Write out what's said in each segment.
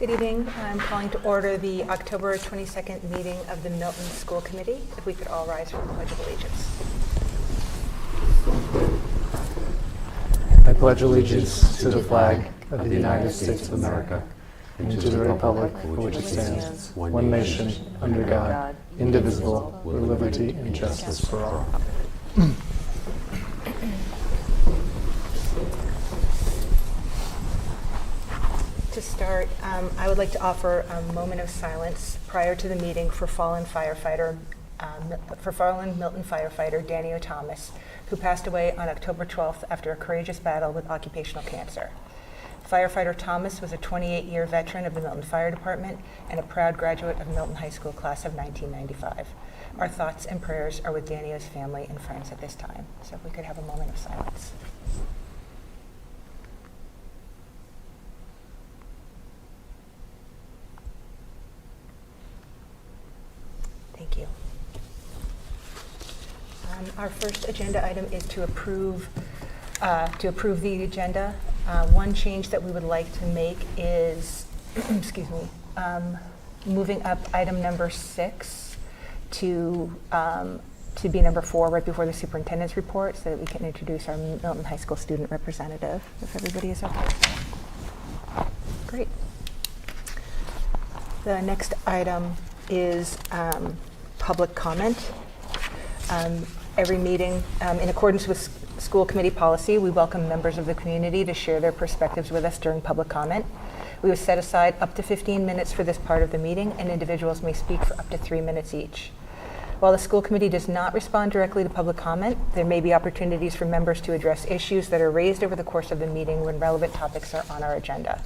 Good evening. I'm calling to order the October 22nd meeting of the Milton School Committee. If we could all rise for the Pledge of Allegiance. I pledge allegiance to the flag of the United States of America and to the republic for which it stands, one nation, under God, indivisible, with liberty and justice for all. To start, I would like to offer a moment of silence prior to the meeting for fallen Milton firefighter Danny Thomas, who passed away on October 12th after a courageous battle with occupational cancer. Firefighter Thomas was a 28-year veteran of the Milton Fire Department and a proud graduate of Milton High School class of 1995. Our thoughts and prayers are with Danny's family and friends at this time. So if we could have a moment of silence. Thank you. Our first agenda item is to approve the agenda. One change that we would like to make is, excuse me, moving up item number 6 to be number 4 right before the superintendent's report, so that we can introduce our Milton High School student representative, if everybody is okay. Great. The next item is public comment. Every meeting, in accordance with school committee policy, we welcome members of the community to share their perspectives with us during public comment. We have set aside up to 15 minutes for this part of the meeting, and individuals may speak for up to 3 minutes each. While the school committee does not respond directly to public comment, there may be opportunities for members to address issues that are raised over the course of the meeting when relevant topics are on our agenda.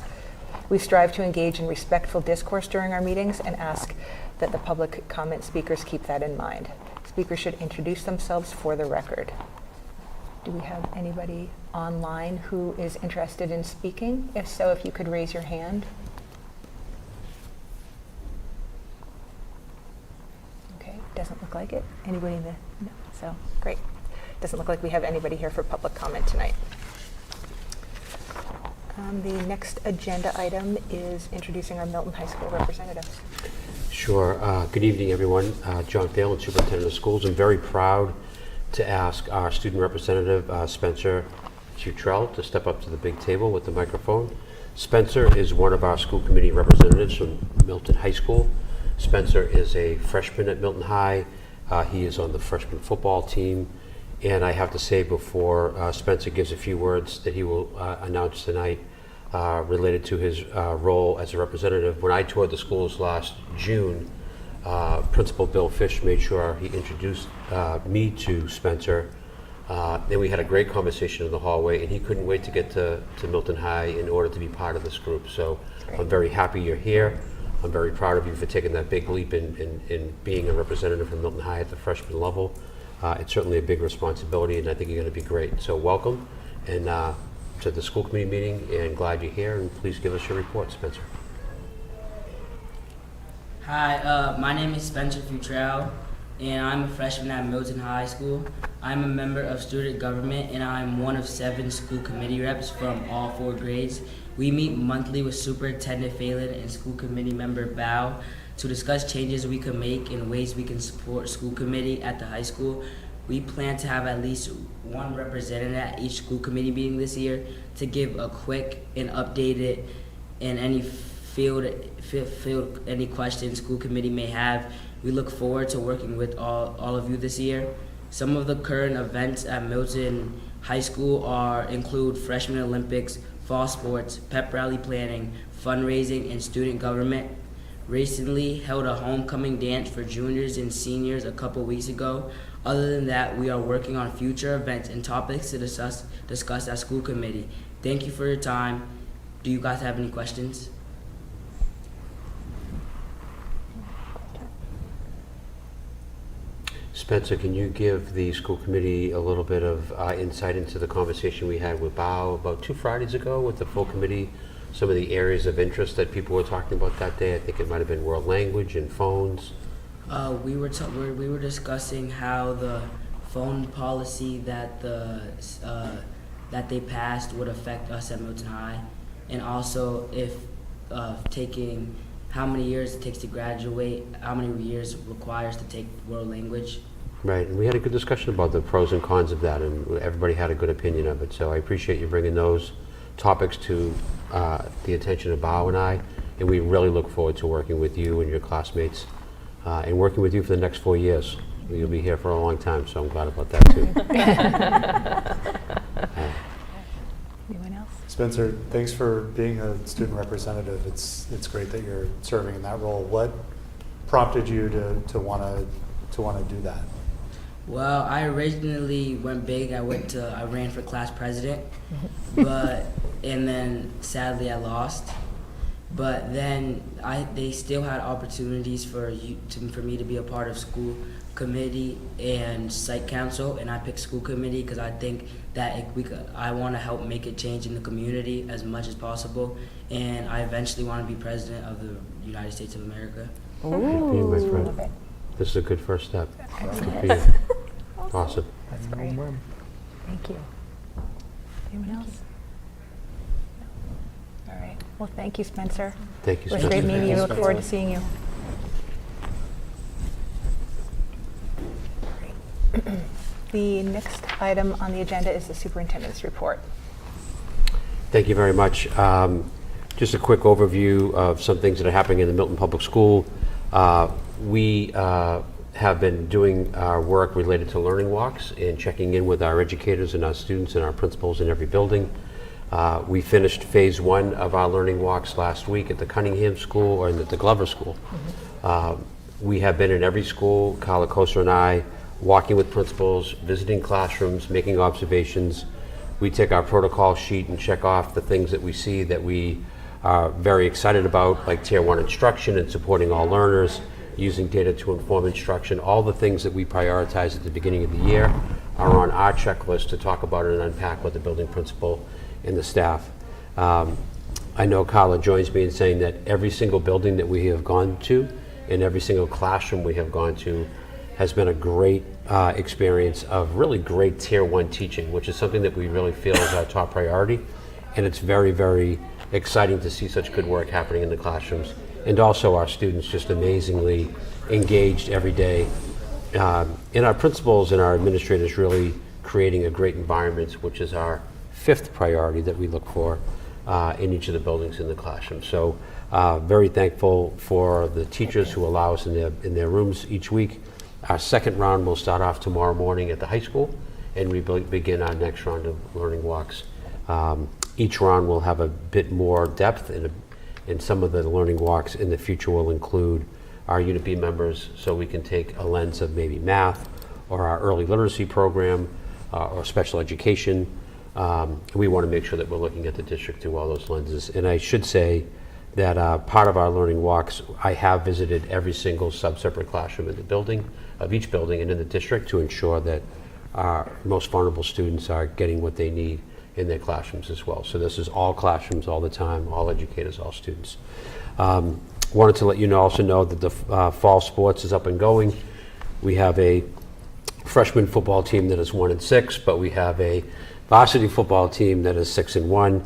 We strive to engage in respectful discourse during our meetings and ask that the public comment speakers keep that in mind. Speakers should introduce themselves for the record. Do we have anybody online who is interested in speaking? If so, if you could raise your hand. Okay, doesn't look like it. Anybody in the, no, so great. Doesn't look like we have anybody here for public comment tonight. The next agenda item is introducing our Milton High School representatives. Sure. Good evening, everyone. John Phelan, Superintendent of Schools. I'm very proud to ask our student representative, Spencer Futrell, to step up to the big table with the microphone. Spencer is one of our school committee representatives from Milton High School. Spencer is a freshman at Milton High. He is on the freshman football team. And I have to say, before Spencer gives a few words that he will announce tonight related to his role as a representative, when I toured the schools last June, Principal Bill Fish made sure he introduced me to Spencer. And we had a great conversation in the hallway, and he couldn't wait to get to Milton High in order to be part of this group. So I'm very happy you're here. I'm very proud of you for taking that big leap in being a representative from Milton High at the freshman level. It's certainly a big responsibility, and I think you're going to be great. So welcome and to the school committee meeting, and glad you're here, and please give us your report, Spencer. Hi, my name is Spencer Futrell, and I'm a freshman at Milton High School. I'm a member of student government, and I'm one of 7 school committee reps from all 4 grades. We meet monthly with Superintendent Phelan and school committee member Bao to discuss changes we can make and ways we can support school committee at the high school. We plan to have at least 1 representative at each school committee meeting this year to give a quick and updated and any field any questions school committee may have. We look forward to working with all of you this year. Some of the current events at Milton High School include Freshman Olympics, fall sports, pep rally planning, fundraising, and student government. Recently held a homecoming dance for juniors and seniors a couple weeks ago. Other than that, we are working on future events and topics to discuss at school committee. Thank you for your time. Do you guys have any questions? Spencer, can you give the school committee a little bit of insight into the conversation we had with Bao about 2 Fridays ago with the full committee? Some of the areas of interest that people were talking about that day. I think it might have been world language and phones. We were discussing how the phone policy that they passed would affect us at Milton High, and also if taking how many years it takes to graduate, how many years it requires to take world language. Right, and we had a good discussion about the pros and cons of that, and everybody had a good opinion of it. So I appreciate you bringing those topics to the attention of Bao and I, and we really look forward to working with you and your classmates, and working with you for the next 4 years. You'll be here for a long time, so I'm glad about that too. Anyone else? Spencer, thanks for being a student representative. It's great that you're serving in that role. What prompted you to want to do that? Well, I originally went big. I ran for class president, and then sadly I lost. But then they still had opportunities for me to be a part of school committee and site council, and I picked school committee because I think that I want to help make a change in the community as much as possible, and I eventually want to be president of the United States of America. Good for you, my friend. Love it. This is a good first step. Good for Yes. you. Awesome. That's great. Thank you. Anyone else? No. All right. Well, thank you, Spencer. Thank you, It was Spencer. great meeting you. Thank you, Look forward to Spencer. seeing you. Great. The next item on the agenda is the superintendent's report. Thank you very much. Just a quick overview of some things that are happening in the Milton Public School. We have been doing our work related to learning walks and checking in with our educators and our students and our principals in every building. We finished phase 1 of our learning walks last week at the Cunningham School or at the Glover School. We have been in every school, Carla Koser and I, walking with principals, visiting classrooms, making observations. We take our protocol sheet and check off the things that we see that we are very excited about, like Tier 1 instruction and supporting all learners, using data to inform instruction. All the things that we prioritize at the beginning of the year are on our checklist to talk about and unpack with the building principal and the staff. I know Carla joins me in saying that every single building that we have gone to and every single classroom we have gone to has been a great experience of really great Tier 1 teaching, which is something that we really feel is our top priority. And it's very, very exciting to see such good work happening in the classrooms. And also our students just amazingly engaged every day. And our principals and our administrators really creating a great environment, which is our 5th priority that we look for in each of the buildings in the classroom. So very thankful for the teachers who allow us in their rooms each week. Our second round will start off tomorrow morning at the high school, and we begin our next round of learning walks. Each round will have a bit more depth, and some of the learning walks in the future will include our Unit B members, so we can take a lens of maybe math or our early literacy program or special education. We want to make sure that we're looking at the district through all those lenses. And I should say that part of our learning walks, I have visited every single sub-separate classroom in the building, of each building and in the district, to ensure that our most vulnerable students are getting what they need in their classrooms as well. So this is all classrooms all the time, all educators, all students. Wanted to let you also know that the fall sports is up and going. We have a freshman football team that is 1-6, but we have a varsity football team that is 6-1.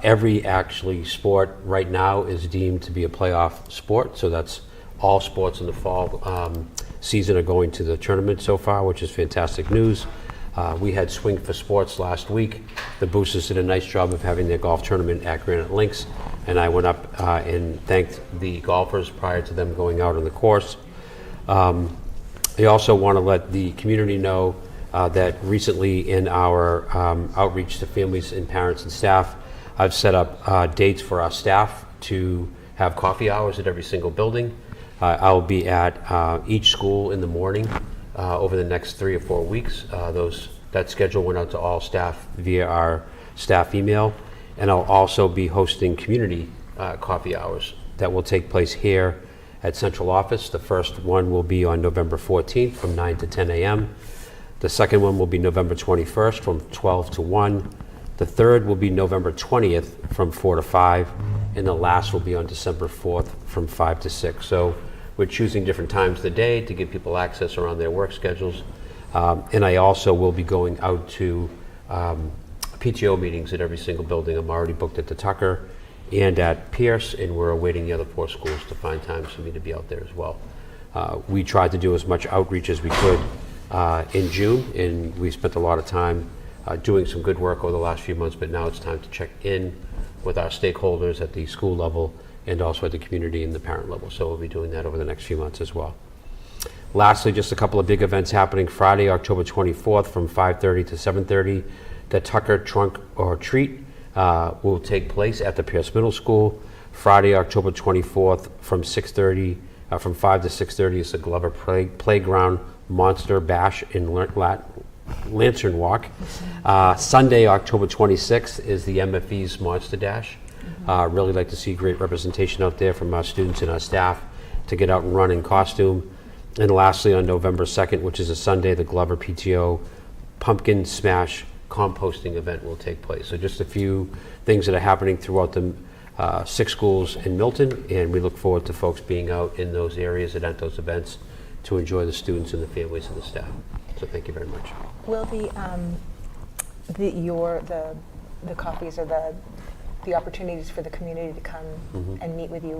Every actually sport right now is deemed to be a playoff sport, so that's all sports in the fall season are going to the tournament so far, which is fantastic news. We had Swing for Sports last week. The Boosters did a nice job of having their golf tournament at Granite Links, and I went up and thanked the golfers prior to them going out on the course. I also want to let the community know that recently in our outreach to families and parents and staff, I've set up dates for our staff to have coffee hours at every single building. I'll be at each school in the morning over the next 3 or 4 weeks. That schedule went out to all staff via our staff email, and I'll also be hosting community coffee hours that will take place here at Central Office. The first one will be on November 14th from 9 to 10 a.m. The second one will be November 21st from 12 to 1. The third will be November 20th from 4 to 5. And the last will be on December 4th from 5 to 6. So we're choosing different times of the day to give people access around their work schedules. And I also will be going out to PTO meetings at every single building. I'm already booked at the Tucker and at Pierce, and we're awaiting the other 4 schools to find times for me to be out there as well. We tried to do as much outreach as we could in June, and we spent a lot of time doing some good work over the last few months, but now it's time to check in with our stakeholders at the school level and also at the community and the parent level. So we'll be doing that over the next few months as well. Lastly, just a couple of big events happening Friday, October 24th from 5:30 to 7:30. The Tucker Trunk or Treat will take place at the Pierce Middle School. Friday, October 24th from 5 to 6:30 is the Glover Playground Monster Bash and Lantern Walk. Sunday, October 26th is the MFE's Monster Dash. Really like to see great representation out there from our students and our staff to get out and run in costume. And lastly, on November 2nd, which is a Sunday, the Glover PTO Pumpkin Smash composting event will take place. So just a few things that are happening throughout the 6 schools in Milton, and we look forward to folks being out in those areas and at those events to enjoy the students and the families and the staff. So thank you very much. Will the coffees or the opportunities for the community to come and meet with you,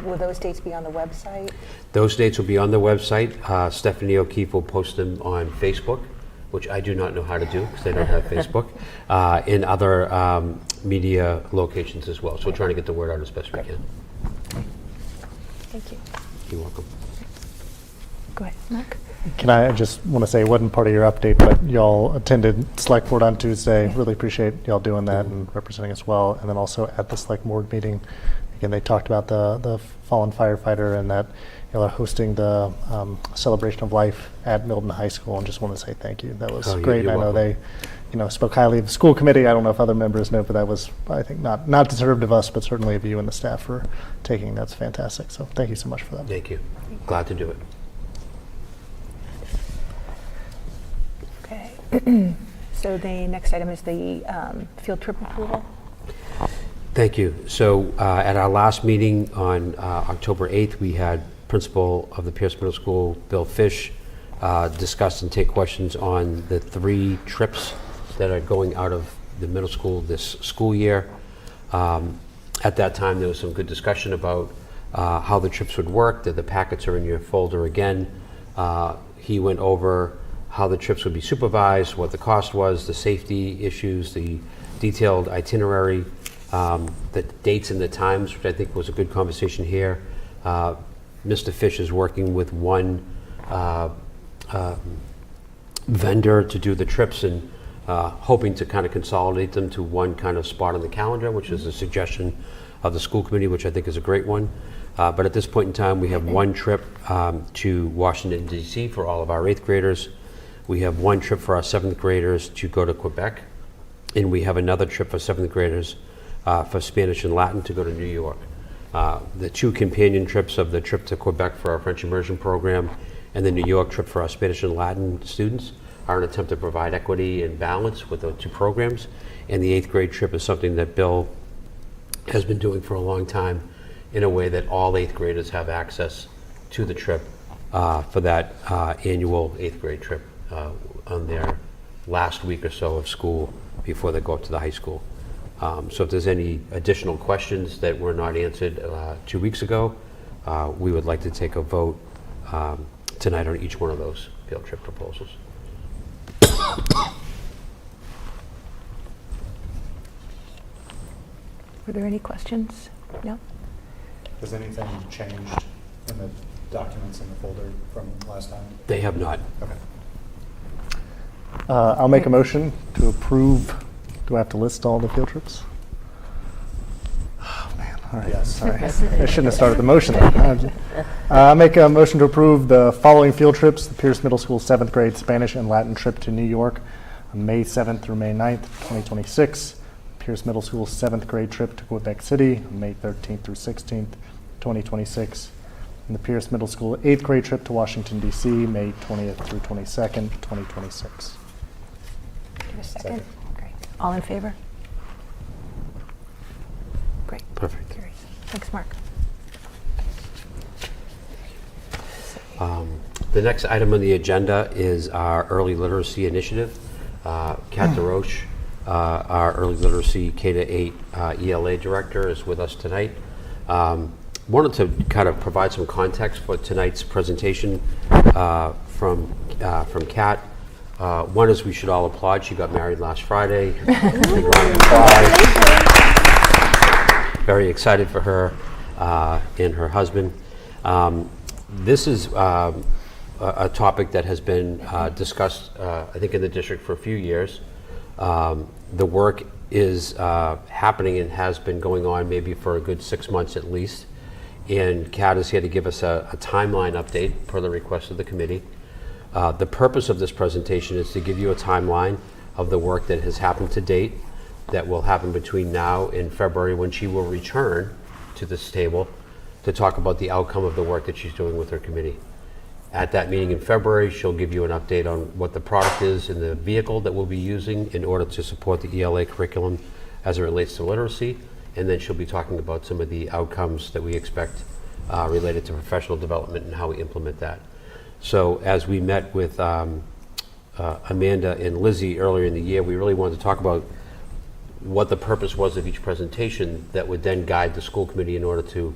will those dates be on the website? Those dates will be on the website. Stephanie O'Keefe will post them on Facebook, which I do not know how to do because I don't have Facebook, in other media locations as well. So we're trying to get the word out as best we can. Thank you. You're welcome. Go ahead, Mark. I just want to say, it wasn't part of your update, but y'all attended Select Board on Tuesday. Really appreciate y'all doing that and representing us well. And then also at the Select Board meeting, again, they talked about the fallen firefighter and that y'all are hosting the celebration of life at Milton High School, and just want to say thank you. That was great. You're I know welcome. they spoke highly of the school committee. I don't know if other members know, but that was, I think, not deserved of us, but certainly of you and the staff for taking. That's fantastic. So thank you so much for that. Thank you. Glad to do it. Okay. So the next item is the field trip approval. Thank you. So at our last meeting on October 8th, we had Principal of the Pierce Middle School, Bill Fish, discuss and take questions on the 3 trips that are going out of the middle school this school year. At that time, there was some good discussion about how the trips would work. The packets are in your folder again. He went over how the trips would be supervised, what the cost was, the safety issues, the detailed itinerary, the dates and the times, which I think was a good conversation here. Mr. Fish is working with one vendor to do the trips and hoping to kind of consolidate them to one kind of spot on the calendar, which is a suggestion of the school committee, which I think is a great one. But at this point in time, we have one trip to Washington, D.C. for all of our 8th graders. We have one trip for our 7th graders to go to Quebec. And we have another trip for 7th graders for Spanish and Latin to go to New York. The 2 companion trips of the trip to Quebec for our French immersion program and the New York trip for our Spanish and Latin students are an attempt to provide equity and balance with those 2 programs. And the 8th grade trip is something that Bill has been doing for a long time in a way that all 8th graders have access to the trip for that annual 8th grade trip on their last week or so of school before they go up to the high school. So if there's any additional questions that were not answered 2 weeks ago, we would like to take a vote tonight on each one of those field trip proposals. Were there any questions? No? Has anything changed in the documents in the folder from last time? They have not. Okay. I'll make a motion to approve. Do I have to list all the field trips? Oh, man. All right. Yes. Sorry. I shouldn't have started the motion. I'll make a motion to approve the following field trips: the Pierce Middle School 7th grade Spanish and Latin trip to New York on May 7th through May 9th, 2026. Pierce Middle School 7th grade trip to Quebec City on May 13th through 16th, 2026. And the Pierce Middle School 8th grade trip to Washington, D.C., May 20th through 22nd, 2026. Give a second. Great. All in favor? Great. Perfect. Carries. Thanks, Mark. The next item on the agenda is our early literacy initiative. Kat DeRoche our early literacy K-8 ELA director, is with us tonight. Wanted to kind of provide some context for tonight's presentation from Kat. One is we should all applaud. She got married last Friday. Big round of applause. Very excited for her and her husband. This is a topic that has been discussed, I think, in the district for a few years. The work is happening and has been going on maybe for a good 6 months at least. And Kat is here to give us a timeline update per the request of the committee. The purpose of this presentation is to give you a timeline of the work that has happened to date, that will happen between now and February, when she will return to this table to talk about the outcome of the work that she's doing with her committee. At that meeting in February, she'll give you an update on what the product is and the vehicle that we'll be using in order to support the ELA curriculum as it relates to literacy. And then she'll be talking about some of the outcomes that we expect related to professional development and how we implement that. So as we met with Amanda and Lizzie earlier in the year, we really wanted to talk about what the purpose was of each presentation that would then guide the school committee in order to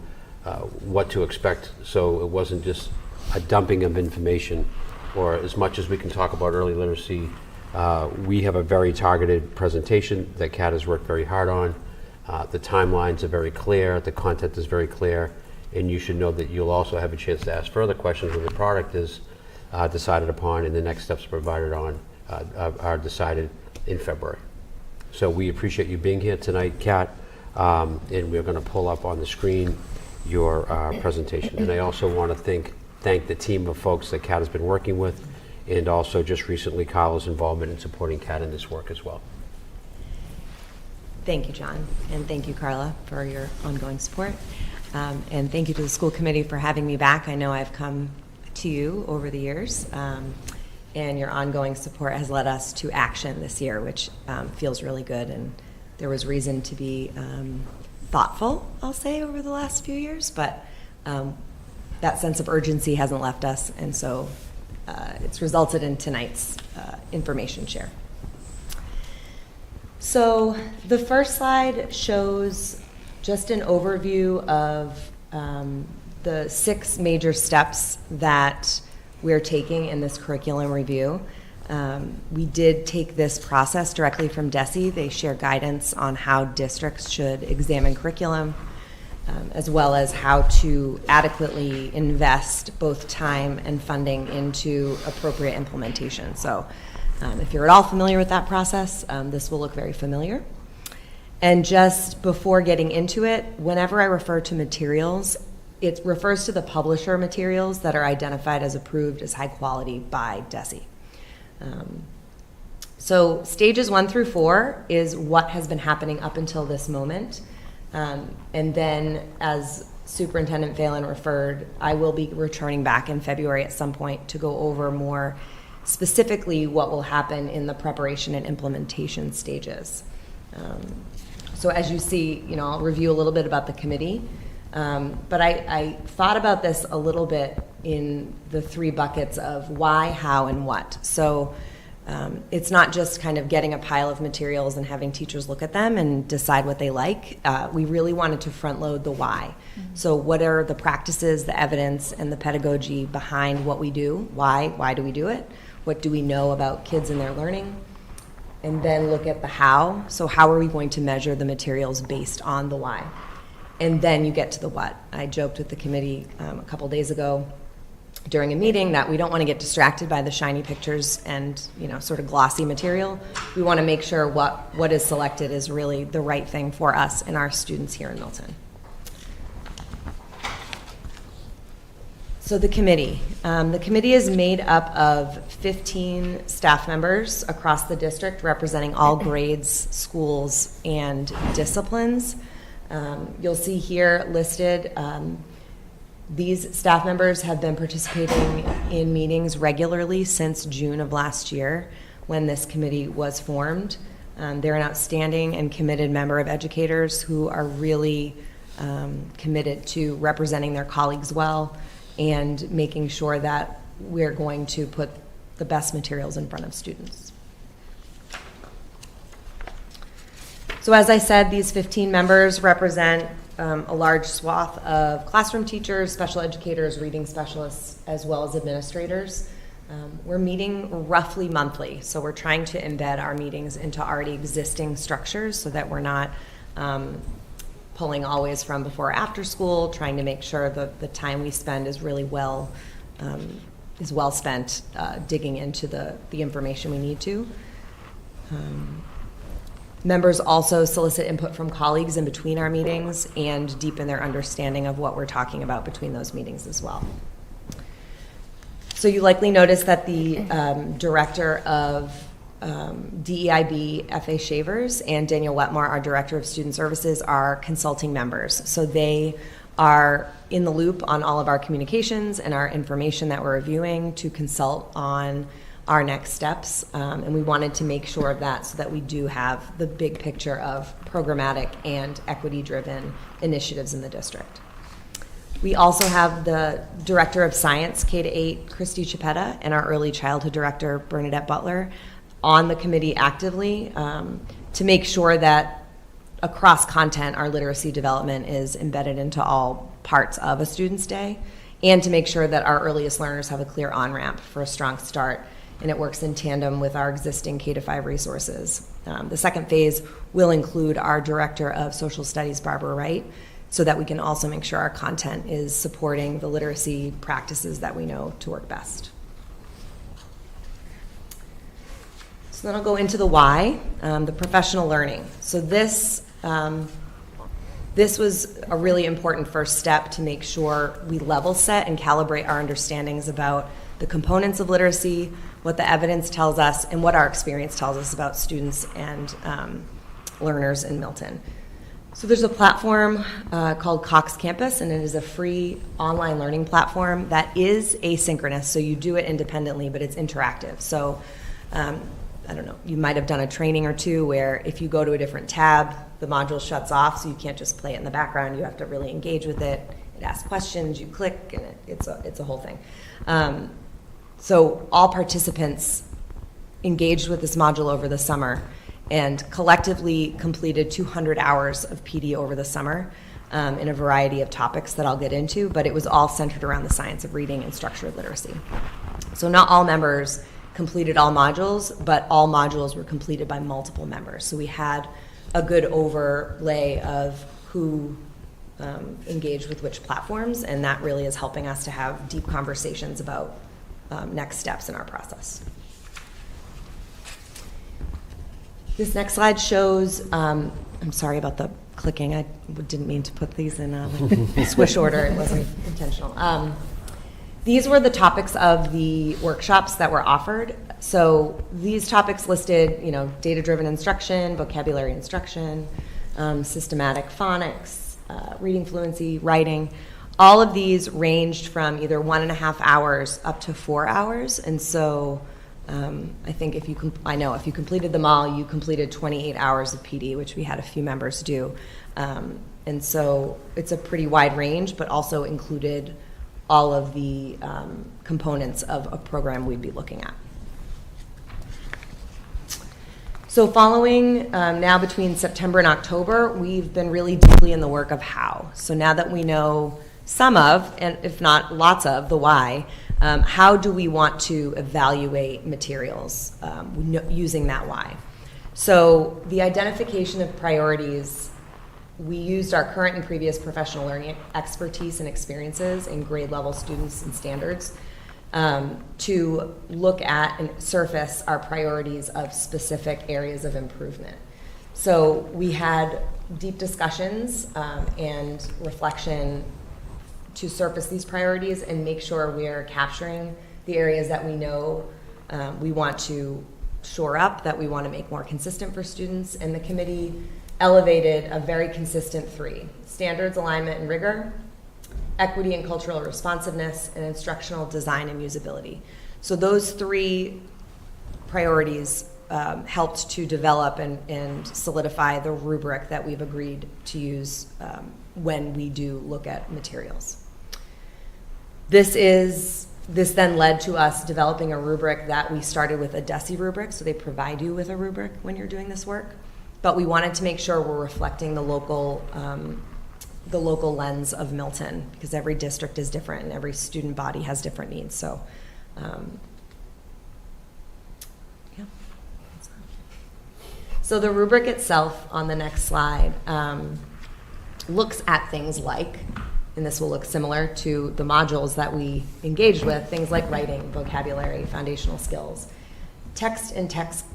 what to expect, so it wasn't just a dumping of information. Or as much as we can talk about early literacy, we have a very targeted presentation that Kat has worked very hard on. The timelines are very clear, the content is very clear, and you should know that you'll also have a chance to ask further questions when the product is decided upon and the next steps provided on are decided in February. So we appreciate you being here tonight, Kat, and we're going to pull up on the screen your presentation. And I also want to thank the team of folks that Kat has been working with, and also just recently Carla's involvement in supporting Kat in this work as well. Thank you, John, and thank you, Carla, for your ongoing support. And thank you to the school committee for having me back. I know I've come to you over the years, and your ongoing support has led us to action this year, which feels really good. And there was reason to be thoughtful, I'll say, over the last few years, but that sense of urgency hasn't left us, and so it's resulted in tonight's information share. So the first slide shows just an overview of the 6 major steps that we're taking in this curriculum review. We did take this process directly from DESE. They share guidance on how districts should examine curriculum, as well as how to adequately invest both time and funding into appropriate implementation. So if you're at all familiar with that process, this will look very familiar. And just before getting into it, whenever I refer to materials, it refers to the publisher materials that are identified as approved as high quality by DESE. So stages 1 through 4 is what has been happening up until this moment. And then, as Superintendent Phelan referred, I will be returning back in February at some point to go over more specifically what will happen in the preparation and implementation stages. So as you see, I'll review a little bit about the committee, but I thought about this a little bit in the 3 buckets of why, how, and what. So it's not just kind of getting a pile of materials and having teachers look at them and decide what they like. We really wanted to front load the why. Mm-hmm. So what are the practices, the evidence, and the pedagogy behind what we do? Why do we do it? What do we know about kids and their learning? And then look at the how. So how are we going to measure the materials based on the why? And then you get to the what. I joked with the committee a couple days ago during a meeting that we don't want to get distracted by the shiny pictures and sort of glossy material. We want to make sure what is selected is really the right thing for us and our students here in Milton. So the committee. The committee is made up of 15 staff members across the district representing all grades, schools, and disciplines. You'll see here listed, these staff members have been participating in meetings regularly since June of last year when this committee was formed. They're an outstanding and committed member of educators who are really committed to representing their colleagues well and making sure that we're going to put the best materials in front of students. So as I said, these 15 members represent a large swath of classroom teachers, special educators, reading specialists, as well as administrators. We're meeting roughly monthly, so we're trying to embed our meetings into already existing structures so that we're not pulling always from before or after school, trying to make sure that the time we spend is really well spent digging into the information we need to. Members also solicit input from colleagues in between our meetings and deepen their understanding of what we're talking about between those meetings as well. So you likely noticed that the director of DEIB, F.A. Shavers, and Daniel Wetmore, our director of student services, are consulting members. So they are in the loop on all of our communications and our information that we're reviewing to consult on our next steps. And we wanted to make sure of that so that we do have the big picture of programmatic and equity-driven initiatives in the district. We also have the Director of Science, K-8, Christy Chiapetta, and our Early Childhood Director, Bernadette Butler, on the committee actively to make sure that across content, our literacy development is embedded into all parts of a student's day, and to make sure that our earliest learners have a clear on-ramp for a strong start, and it works in tandem with our existing K-5 resources. The second phase will include our Director of Social Studies, Barbara Wright, so that we can also make sure our content is supporting the literacy practices that we know to work best. So then I'll go into the why, the professional learning. So this was a really important first step to make sure we level set and calibrate our understandings about the components of literacy, what the evidence tells us, and what our experience tells us about students and learners in Milton. So there's a platform called Cox Campus, and it is a free online learning platform that is asynchronous, so you do it independently, but it's interactive. So I don't know, you might have done a training or two where if you go to a different tab, the module shuts off, so you can't just play it in the background. You have to really engage with it. It asks questions, you click, and it's a whole thing. So all participants engaged with this module over the summer and collectively completed 200 hours of PD over the summer in a variety of topics that I'll get into, but it was all centered around the science of reading and structured literacy. So not all members completed all modules, but all modules were completed by multiple members. So we had a good overlay of who engaged with which platforms, and that really is helping us to have deep conversations about next steps in our process. This next slide shows, I'm sorry about the clicking, I didn't mean to put these in like swish order, it wasn't intentional. These were the topics of the workshops that were offered. So these topics listed, data-driven instruction, vocabulary instruction, systematic phonics, reading fluency, writing. All of these ranged from either 1.5 hours up to 4 hours. And so I think if you completed them all, you completed 28 hours of PD, which we had a few members do. And so it's a pretty wide range, but also included all of the components of a program we'd be looking at. So following now between September and October, we've been really deeply in the work of how. So now that we know some of, and if not lots of, the why, how do we want to evaluate materials using that why? So the identification of priorities, we used our current and previous professional learning expertise and experiences in grade level students and standards to look at and surface our priorities of specific areas of improvement. So we had deep discussions and reflection to surface these priorities and make sure we're capturing the areas that we know we want to shore up, that we want to make more consistent for students. And the committee elevated a very consistent 3: standards, alignment, and rigor, equity and cultural responsiveness, and instructional design and usability. So those 3 priorities helped to develop and solidify the rubric that we've agreed to use when we do look at materials. This then led to us developing a rubric that we started with a DESI rubric, so they provide you with a rubric when you're doing this work. but we wanted to make sure we're reflecting the local lens of Milton, because every district is different and every student body has different needs. So, yeah. So the rubric itself on the next slide looks at things like, and this will look similar to the modules that we engaged with, things like writing, vocabulary, foundational skills, text and task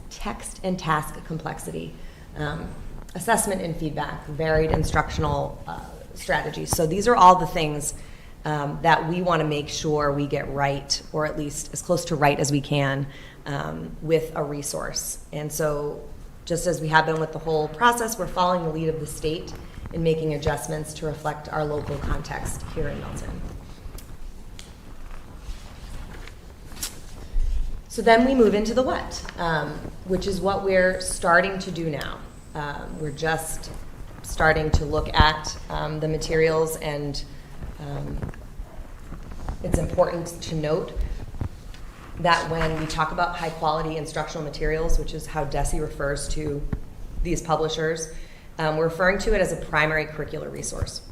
complexity, assessment and feedback, varied instructional strategies. So these are all the things that we want to make sure we get right, or at least as close to right as we can, with a resource. And so just as we have been with the whole process, we're following the lead of the state in making adjustments to reflect our local context here in Milton. So then we move into the what, which is what we're starting to do now. We're just starting to look at the materials, and it's important to note that when we talk about high quality instructional materials, which is how DESE refers to these publishers, we're referring to it as a primary curricular resource.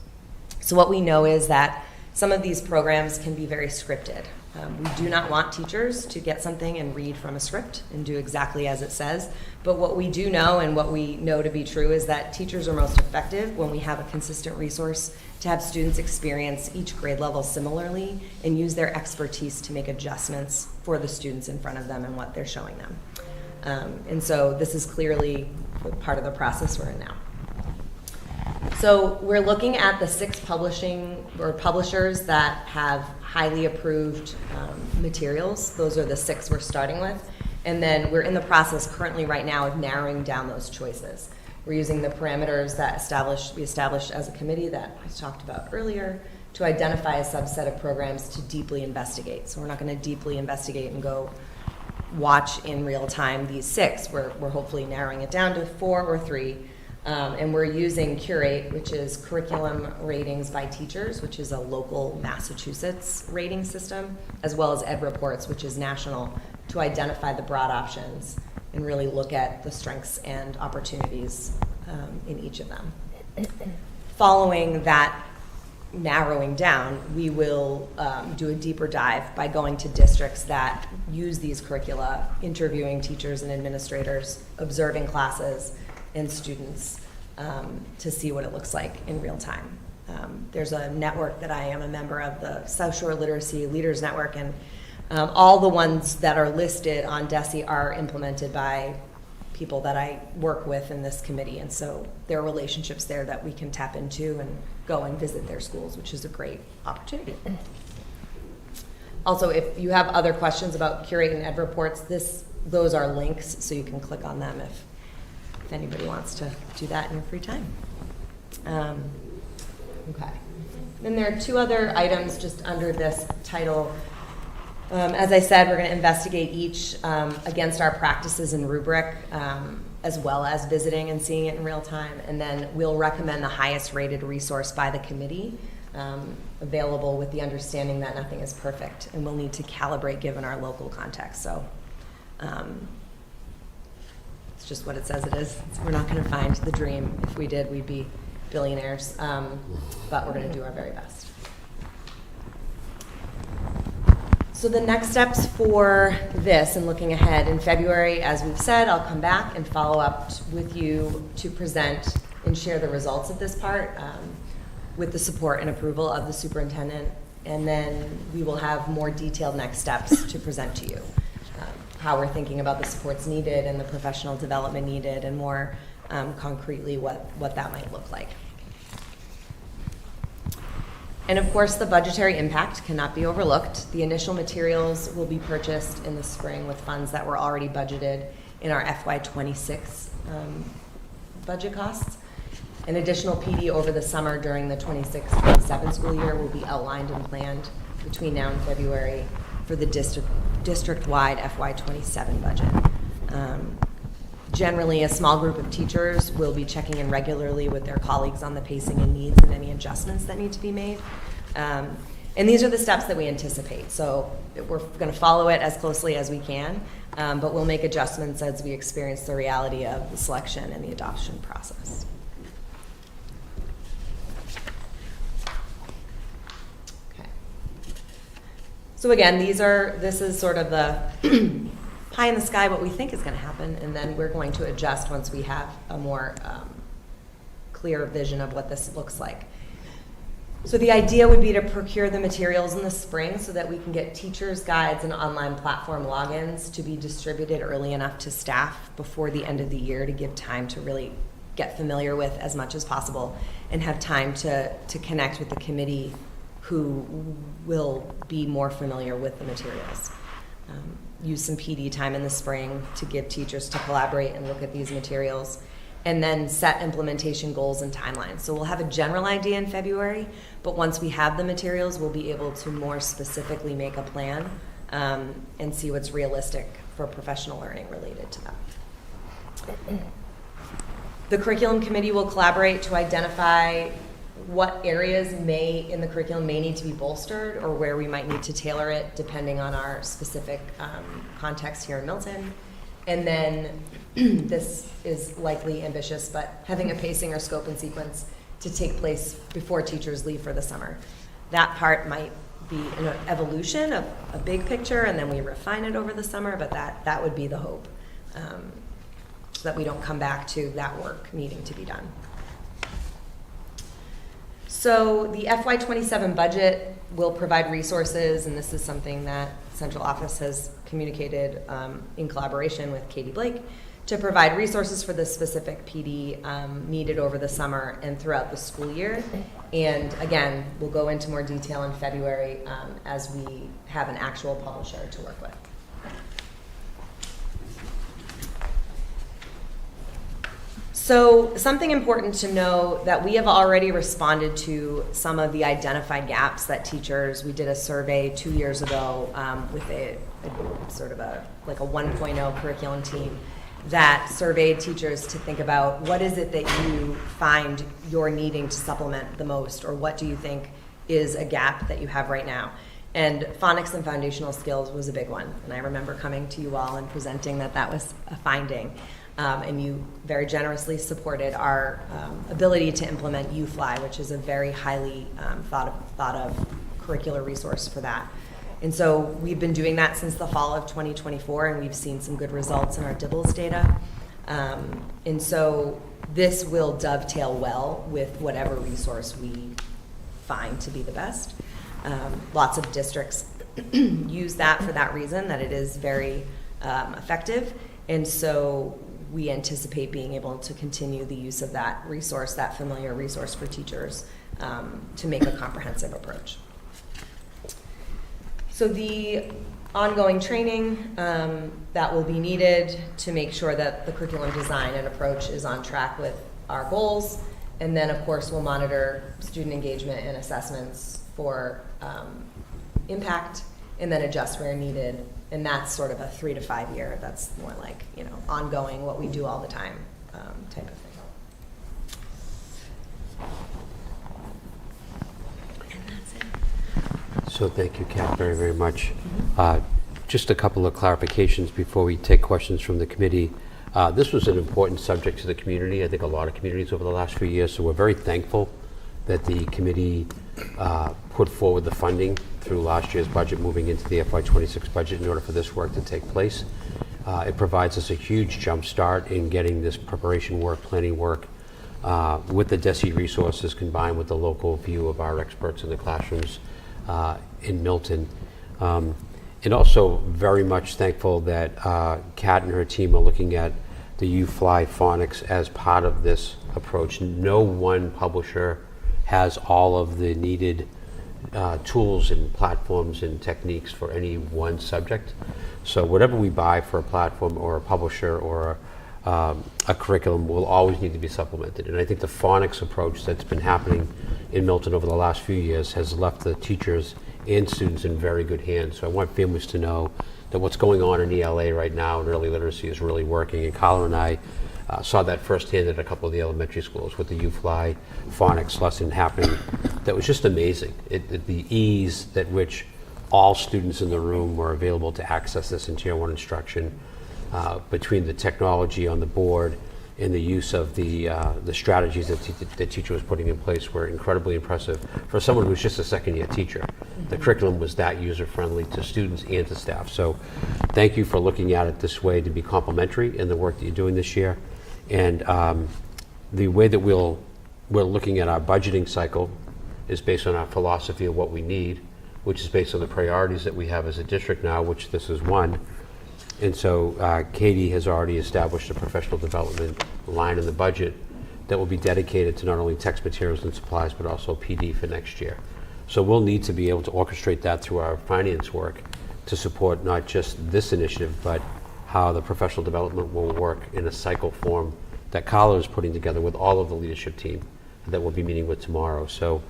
So what we know is that some of these programs can be very scripted. We do not want teachers to get something and read from a script and do exactly as it says. But what we do know, and what we know to be true, is that teachers are most effective when we have a consistent resource to have students experience each grade level similarly and use their expertise to make adjustments for the students in front of them and what they're showing them. And so this is clearly part of the process we're in now. So we're looking at the 6 publishers that have highly approved materials. Those are the 6 we're starting with. And then we're in the process currently right now of narrowing down those choices. We're using the parameters that we established as a committee that I talked about earlier to identify a subset of programs to deeply investigate. So we're not going to deeply investigate and go watch in real time these 6. We're hopefully narrowing it down to 4 or 3. And we're using Curate, which is Curriculum Ratings by Teachers, which is a local Massachusetts rating system, as well as Ed Reports, which is national, to identify the broad options and really look at the strengths and opportunities in each of them. Following that narrowing down, we will do a deeper dive by going to districts that use these curricula, interviewing teachers and administrators, observing classes and students to see what it looks like in real time. There's a network that I am a member of, the South Shore Literacy Leaders Network, and all the ones that are listed on DESE are implemented by people that I work with in this committee, and so there are relationships there that we can tap into and go and visit their schools, which is a great opportunity. Also, if you have other questions about Curate and Ed Reports, those are links, so you can click on them if anybody wants to do that in your free time. Okay. Then there are 2 other items just under this title. As I said, we're going to investigate each against our practices and rubric, as well as visiting and seeing it in real time. And then we'll recommend the highest rated resource by the committee, available with the understanding that nothing is perfect and we'll need to calibrate given our local context. So it's just what it says it is. We're not going to find the dream. If we did, we'd be billionaires, but we're going to do our very best. So the next steps for this, and looking ahead, in February, as we've said, I'll come back and follow up with you to present and share the results of this part with the support and approval of the superintendent, and then we will have more detailed next steps to present to you. How we're thinking about the supports needed and the professional development needed, and more concretely what that might look like. And of course, the budgetary impact cannot be overlooked. The initial materials will be purchased in the spring with funds that were already budgeted in our FY26 budget costs. An additional PD over the summer during the 26-27 school year will be outlined and planned between now and February for the district-wide FY27 budget. Generally, a small group of teachers will be checking in regularly with their colleagues on the pacing and needs and any adjustments that need to be made. And these are the steps that we anticipate. So we're going to follow it as closely as we can, but we'll make adjustments as we experience the reality of the selection and the adoption process. Okay. So again, this is sort of the pie in the sky what we think is going to happen, and then we're going to adjust once we have a more clear vision of what this looks like. So the idea would be to procure the materials in the spring so that we can get teachers' guides and online platform logins to be distributed early enough to staff before the end of the year to give time to really get familiar with as much as possible and have time to connect with the committee who will be more familiar with the materials. Use some PD time in the spring to give teachers to collaborate and look at these materials, and then set implementation goals and timelines. So we'll have a general idea in February, but once we have the materials, we'll be able to more specifically make a plan and see what's realistic for professional learning related to that. The curriculum committee will collaborate to identify what areas in the curriculum may need to be bolstered, or where we might need to tailor it depending on our specific context here in Milton. And then this is likely ambitious, but having a pacing or scope and sequence to take place before teachers leave for the summer. That part might be an evolution of a big picture, and then we refine it over the summer, but that would be the hope, so that we don't come back to that work needing to be done. So the FY27 budget will provide resources, and this is something that Central Office has communicated in collaboration with Katie Blake, to provide resources for the specific PD needed over the summer and throughout the school year. And again, we'll go into more detail in February as we have an actual publisher to work with. So something important to know that we have already responded to some of the identified gaps that teachers, we did a survey 2 years ago with a sort of like a 1.0 curriculum team that surveyed teachers to think about what is it that you find you're needing to supplement the most, or what do you think is a gap that you have right now. And phonics and foundational skills was a big one. And I remember coming to you all and presenting that was a finding. And you very generously supported our ability to implement UFly, which is a very highly thought of curricular resource for that. And so we've been doing that since the fall of 2024, and we've seen some good results in our DIBELS data. And so this will dovetail well with whatever resource we find to be the best. Lots of districts use that for that reason, that it is very effective. And so we anticipate being able to continue the use of that resource, that familiar resource for teachers, to make a comprehensive approach. So the ongoing training that will be needed to make sure that the curriculum design and approach is on track with our goals. And then, of course, we'll monitor student engagement and assessments for impact, and then adjust where needed. And that's sort of a 3 to 5 year. That's more like, ongoing, what we do all the time type of thing. And that's it. So thank you, Kat, very, very much. Just a couple of clarifications before we take questions from the committee. This was an important subject to the community. I think a lot of communities over the last few years. So we're very thankful that the committee put forward the funding through last year's budget, moving into the FY26 budget in order for this work to take place. It provides us a huge jump start in getting this preparation work, planning work, with the DESE resources combined with the local view of our experts in the classrooms in Milton. And also very much thankful that Kat and her team are looking at the UFly phonics as part of this approach. No one publisher has all of the needed tools and platforms and techniques for any one subject. So whatever we buy for a platform or a publisher or a curriculum will always need to be supplemented. And I think the phonics approach that's been happening in Milton over the last few years has left the teachers and students in very good hands. So I want families to know that what's going on in ELA right now in early literacy is really working. And Colin and I saw that firsthand at a couple of the elementary schools with the U-Fly phonics lesson happening. That was just amazing. The ease at which all students in the room were available to access this in Tier 1 instruction, between the technology on the board and the use of the strategies that the teacher was putting in place were incredibly impressive for someone who's just a second-year teacher. The curriculum was that user-friendly to students and to staff. So thank you for looking at it this way to be complementary in the work that you're doing this year. And the way that we're looking at our budgeting cycle is based on our philosophy of what we need, which is based on the priorities that we have as a district now, which this is one. And so Katie has already established a professional development line in the budget that will be dedicated to not only text materials and supplies, but also PD for next year. So we'll need to be able to orchestrate that through our finance work to support not just this initiative, but how the professional development will work in a cycle form that Carla is putting together with all of the leadership team that we'll be meeting with tomorrow. So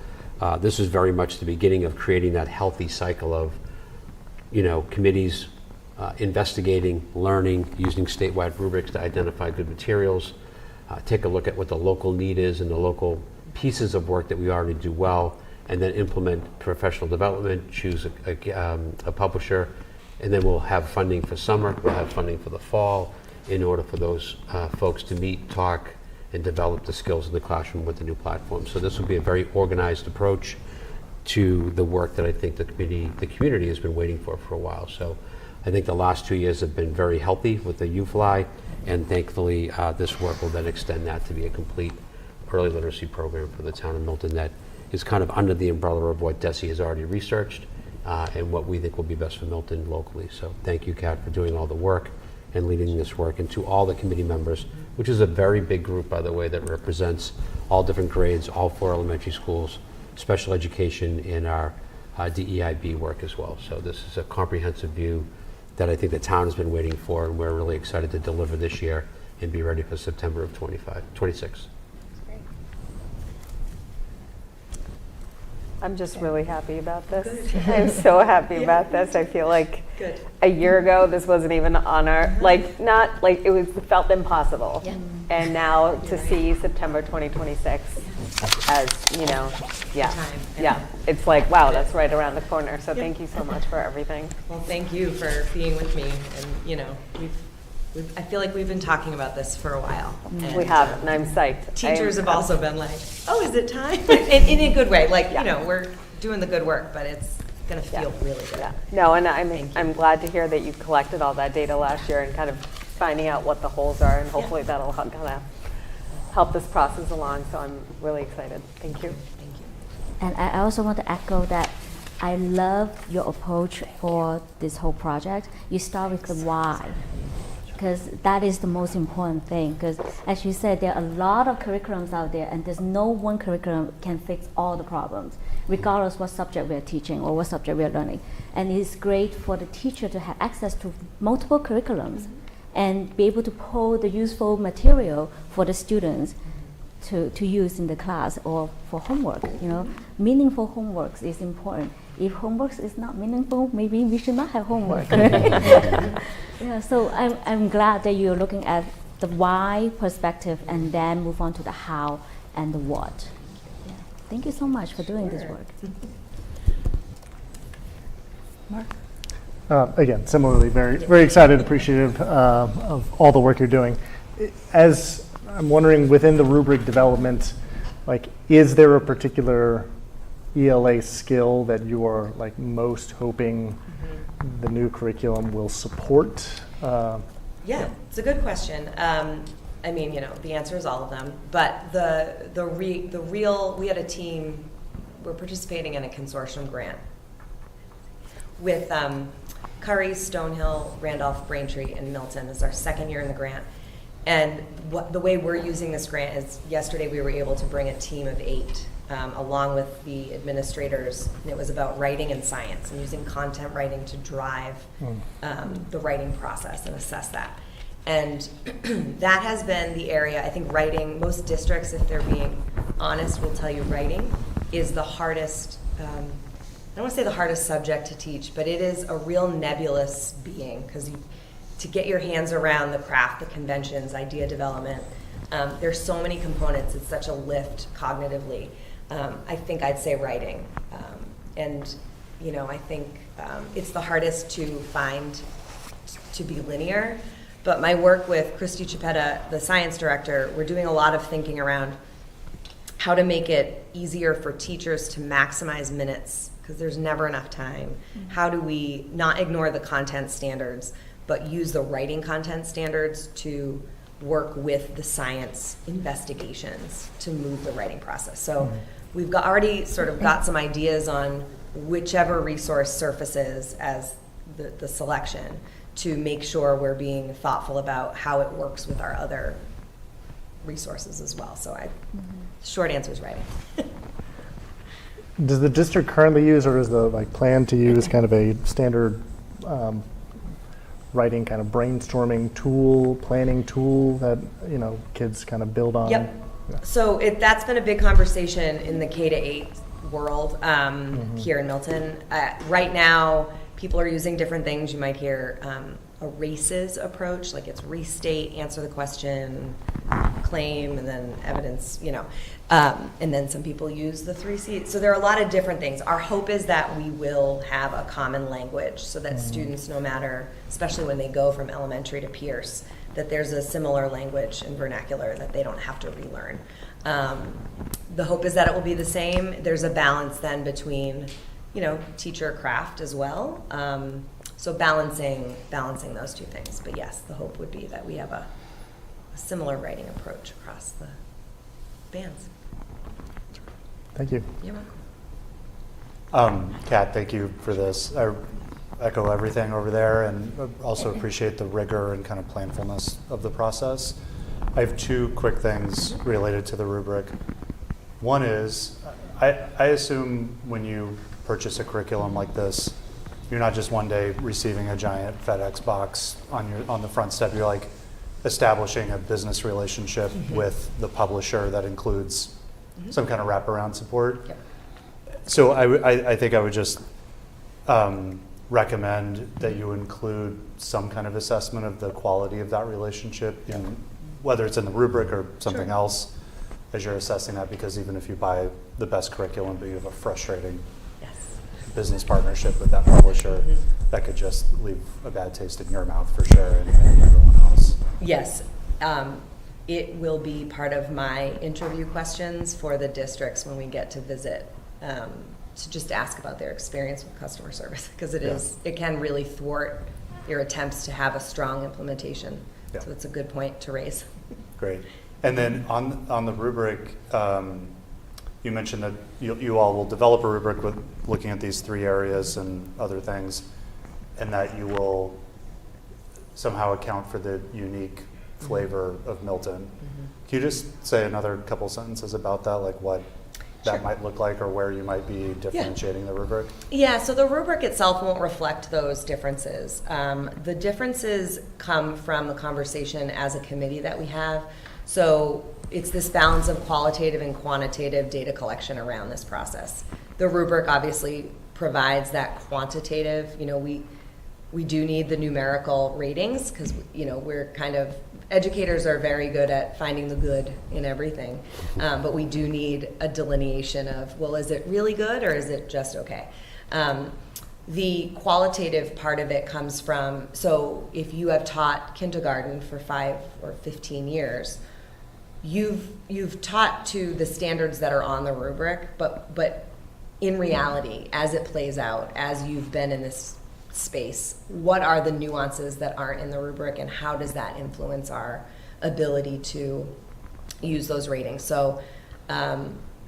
this is very much the beginning of creating that healthy cycle of, committees investigating, learning, using statewide rubrics to identify good materials, take a look at what the local need is and the local pieces of work that we already do well, and then implement professional development, choose a publisher, and then we'll have funding for summer, we'll have funding for the fall in order for those folks to meet, talk, and develop the skills in the classroom with the new platform. So this will be a very organized approach to the work that I think the community has been waiting for a while. So I think the last 2 years have been very healthy with the U-Fly, and thankfully this work will then extend that to be a complete early literacy program for the town of Milton that is kind of under the umbrella of what DESE has already researched and what we think will be best for Milton locally. So thank you, Kat, for doing all the work and leading this work, and to all the committee members, which is a very big group, by the way, that represents all different grades, all 4 elementary schools, special education, and our DEIB work as well. So this is a comprehensive view that I think the town has been waiting for, and we're really excited to deliver this year and be ready for September of 26. I'm just really happy about this. I'm so happy about this. I feel like a year ago this wasn't even on our, it felt impossible. Yeah. And now to see September 2026 as, it's like, wow, that's right around the corner. So thank you so much for everything. Well, thank you for being with me. And, I feel like we've been talking about this for a while. And, We have, and I'm psyched. Teachers have also been like, oh, is it time? in a good way. We're doing the good work, but it's going to feel really good. Yeah. No, and I'm glad to hear that you collected all that data last year and kind of finding out what the holes are, and hopefully that'll kind of help this process along. So I'm really excited. Thank you. Thank you. And I also want to echo that I love your approach for this whole project. You start with the why, because that is the most important thing. Because as you said, there are a lot of curriculums out there, and there's no one curriculum can fix all the problems, regardless what subject we're teaching or what subject we're learning. And it's great for the teacher to have access to multiple curriculums and be able to pull the useful material for the students to use in the class or for homework. Meaningful homework is important. If homework is not meaningful, maybe we should not have homework. Yeah, so I'm glad that you're looking at the why perspective and then move on to the how and the what. Yeah. Thank you so much for doing this work. Mark? Again, similarly, very, very excited, appreciative of all the work you're doing. As I'm wondering, within the rubric development, is there a particular ELA skill that you are most hoping the new curriculum will support? Yeah, it's a good question. The answer is all of them. But the real, we had a team. We're participating in a consortium grant with Curry, Stonehill, Randolph, Braintree, and Milton. This is our second year in the grant. And the way we're using this grant is, yesterday we were able to bring a team of 8 along with the administrators, and it was about writing and science and using content writing to drive the writing process and assess that. And that has been the area, I think writing, most districts, if they're being honest, will tell you writing is the hardest, I don't want to say the hardest subject to teach, but it is a real nebulous being, because to get your hands around the craft, the conventions, idea development. There's so many components. It's such a lift cognitively. I think I'd say writing. And, you know, I think it's the hardest to find to be linear. But my work with Christy Chiappetta, the science director, we're doing a lot of thinking around how to make it easier for teachers to maximize minutes, because there's never enough time. Mm-hmm. How do we not ignore the content standards, but use the writing content standards to work with the science investigations to move the writing process? So we've already sort of got some ideas on whichever resource surfaces as the selection, to make sure we're being thoughtful about how it works with our other resources as well. So short answer is writing. Does the district currently use, or is the plan to use kind of a standard writing kind of brainstorming tool, planning tool that, you know, kids kind of build on? Yep. Yeah. So that's been a big conversation in the K-8 world here in Milton. Right now, people are using different things. You might hear a RACES approach, like it's restate, answer the question, claim, and then evidence, you know. And then some people use the 3C. So there are a lot of different things. Our hope is that we will have a common language so that students, no matter, especially when they go from elementary to Pierce, that there's a similar language and vernacular that they don't have to relearn. The hope is that it will be the same. There's a balance then between, you know, teacher craft as well. So balancing those two things. But yes, the hope would be that we have a similar writing approach across the bands. Thank you. You're welcome. Kat, thank you for this. I echo everything over there, and also appreciate the rigor and kind of planfulness of the process. I have two quick things related to the rubric. One is, I assume when you purchase a curriculum like this, you're not just one day receiving a giant FedEx box on the front step. You're like establishing a business relationship with the publisher that includes some kind of wraparound support. Yep. So I think I would just recommend that you include some kind of assessment of the quality of that relationship, in, whether it's in the rubric or something else, as you're assessing that, because even if you buy the best curriculum but you have a frustrating business partnership with that publisher, that could just leave a bad taste in your mouth for sure, and everyone else. Yes. It will be part of my interview questions for the districts when we get to visit, to just ask about their experience with customer service, because it can really thwart your attempts to have a strong implementation. Yeah. So it's a good point to raise. Great. And then on the rubric, you mentioned that you all will develop a rubric with looking at these three areas and other things, and that you will somehow account for the unique flavor of Milton. Can you just say another couple sentences about that, like what that might look like, or where you might be differentiating the rubric? Yeah, so the rubric itself won't reflect those differences. The differences come from the conversation as a committee that we have. So it's this balance of qualitative and quantitative data collection around this process. The rubric obviously provides that quantitative, you know, we do need the numerical ratings, because, you know, we're kind of, educators are very good at finding the good in everything, but we do need a delineation of, well, is it really good or is it just okay? The qualitative part of it comes from, so if you have taught kindergarten for 5 or 15 years, you've taught to the standards that are on the rubric, but in reality, as it plays out, as you've been in this space, what are the nuances that aren't in the rubric, and how does that influence our ability to use those ratings? So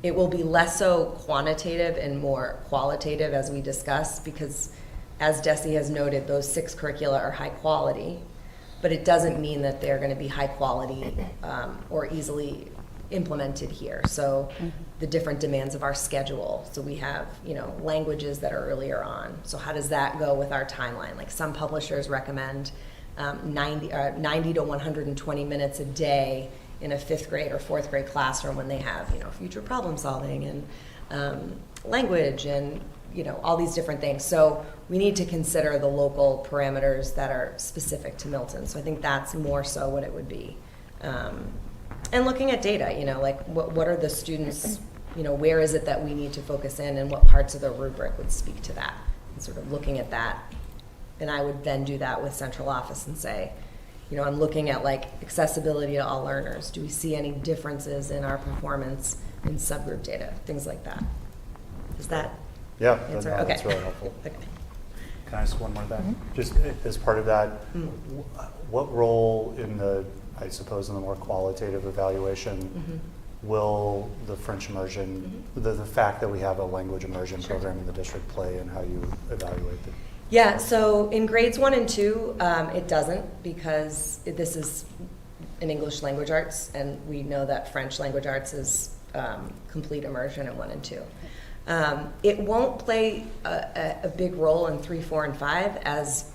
it will be less so quantitative and more qualitative as we discuss, because as Desi has noted, those 6 curricula are high quality, but it doesn't mean that they're going to be high quality or easily implemented here. So the different demands of our schedule. So we have, you know, languages that are earlier on. So how does that go with our timeline? Like some publishers recommend 90 to 120 minutes a day in a 5th grade or 4th grade classroom when they have, you know, future problem solving language and, all these different things. So we need to consider the local parameters that are specific to Milton. So I think that's more so what it would be. And looking at data, like what are the students, where is it that we need to focus in and what parts of the rubric would speak to that? And sort of looking at that. And I would then do that with central office and say, I'm looking at like accessibility to all learners. Do we see any differences in our performance in subgroup data? Things like that. Is that Yeah, answer? no, Okay. that's really helpful. Okay. Can I ask one more thing? Just as part of that, what role in the, I suppose, in the more qualitative evaluation will the French immersion, the fact that we have a language immersion program in the district play in how you evaluate it? Yeah, so in grades 1 and 2, it doesn't because this is an English language arts, and we know that French language arts is complete immersion in 1 and 2. It won't play a big role in 3, 4, and 5 as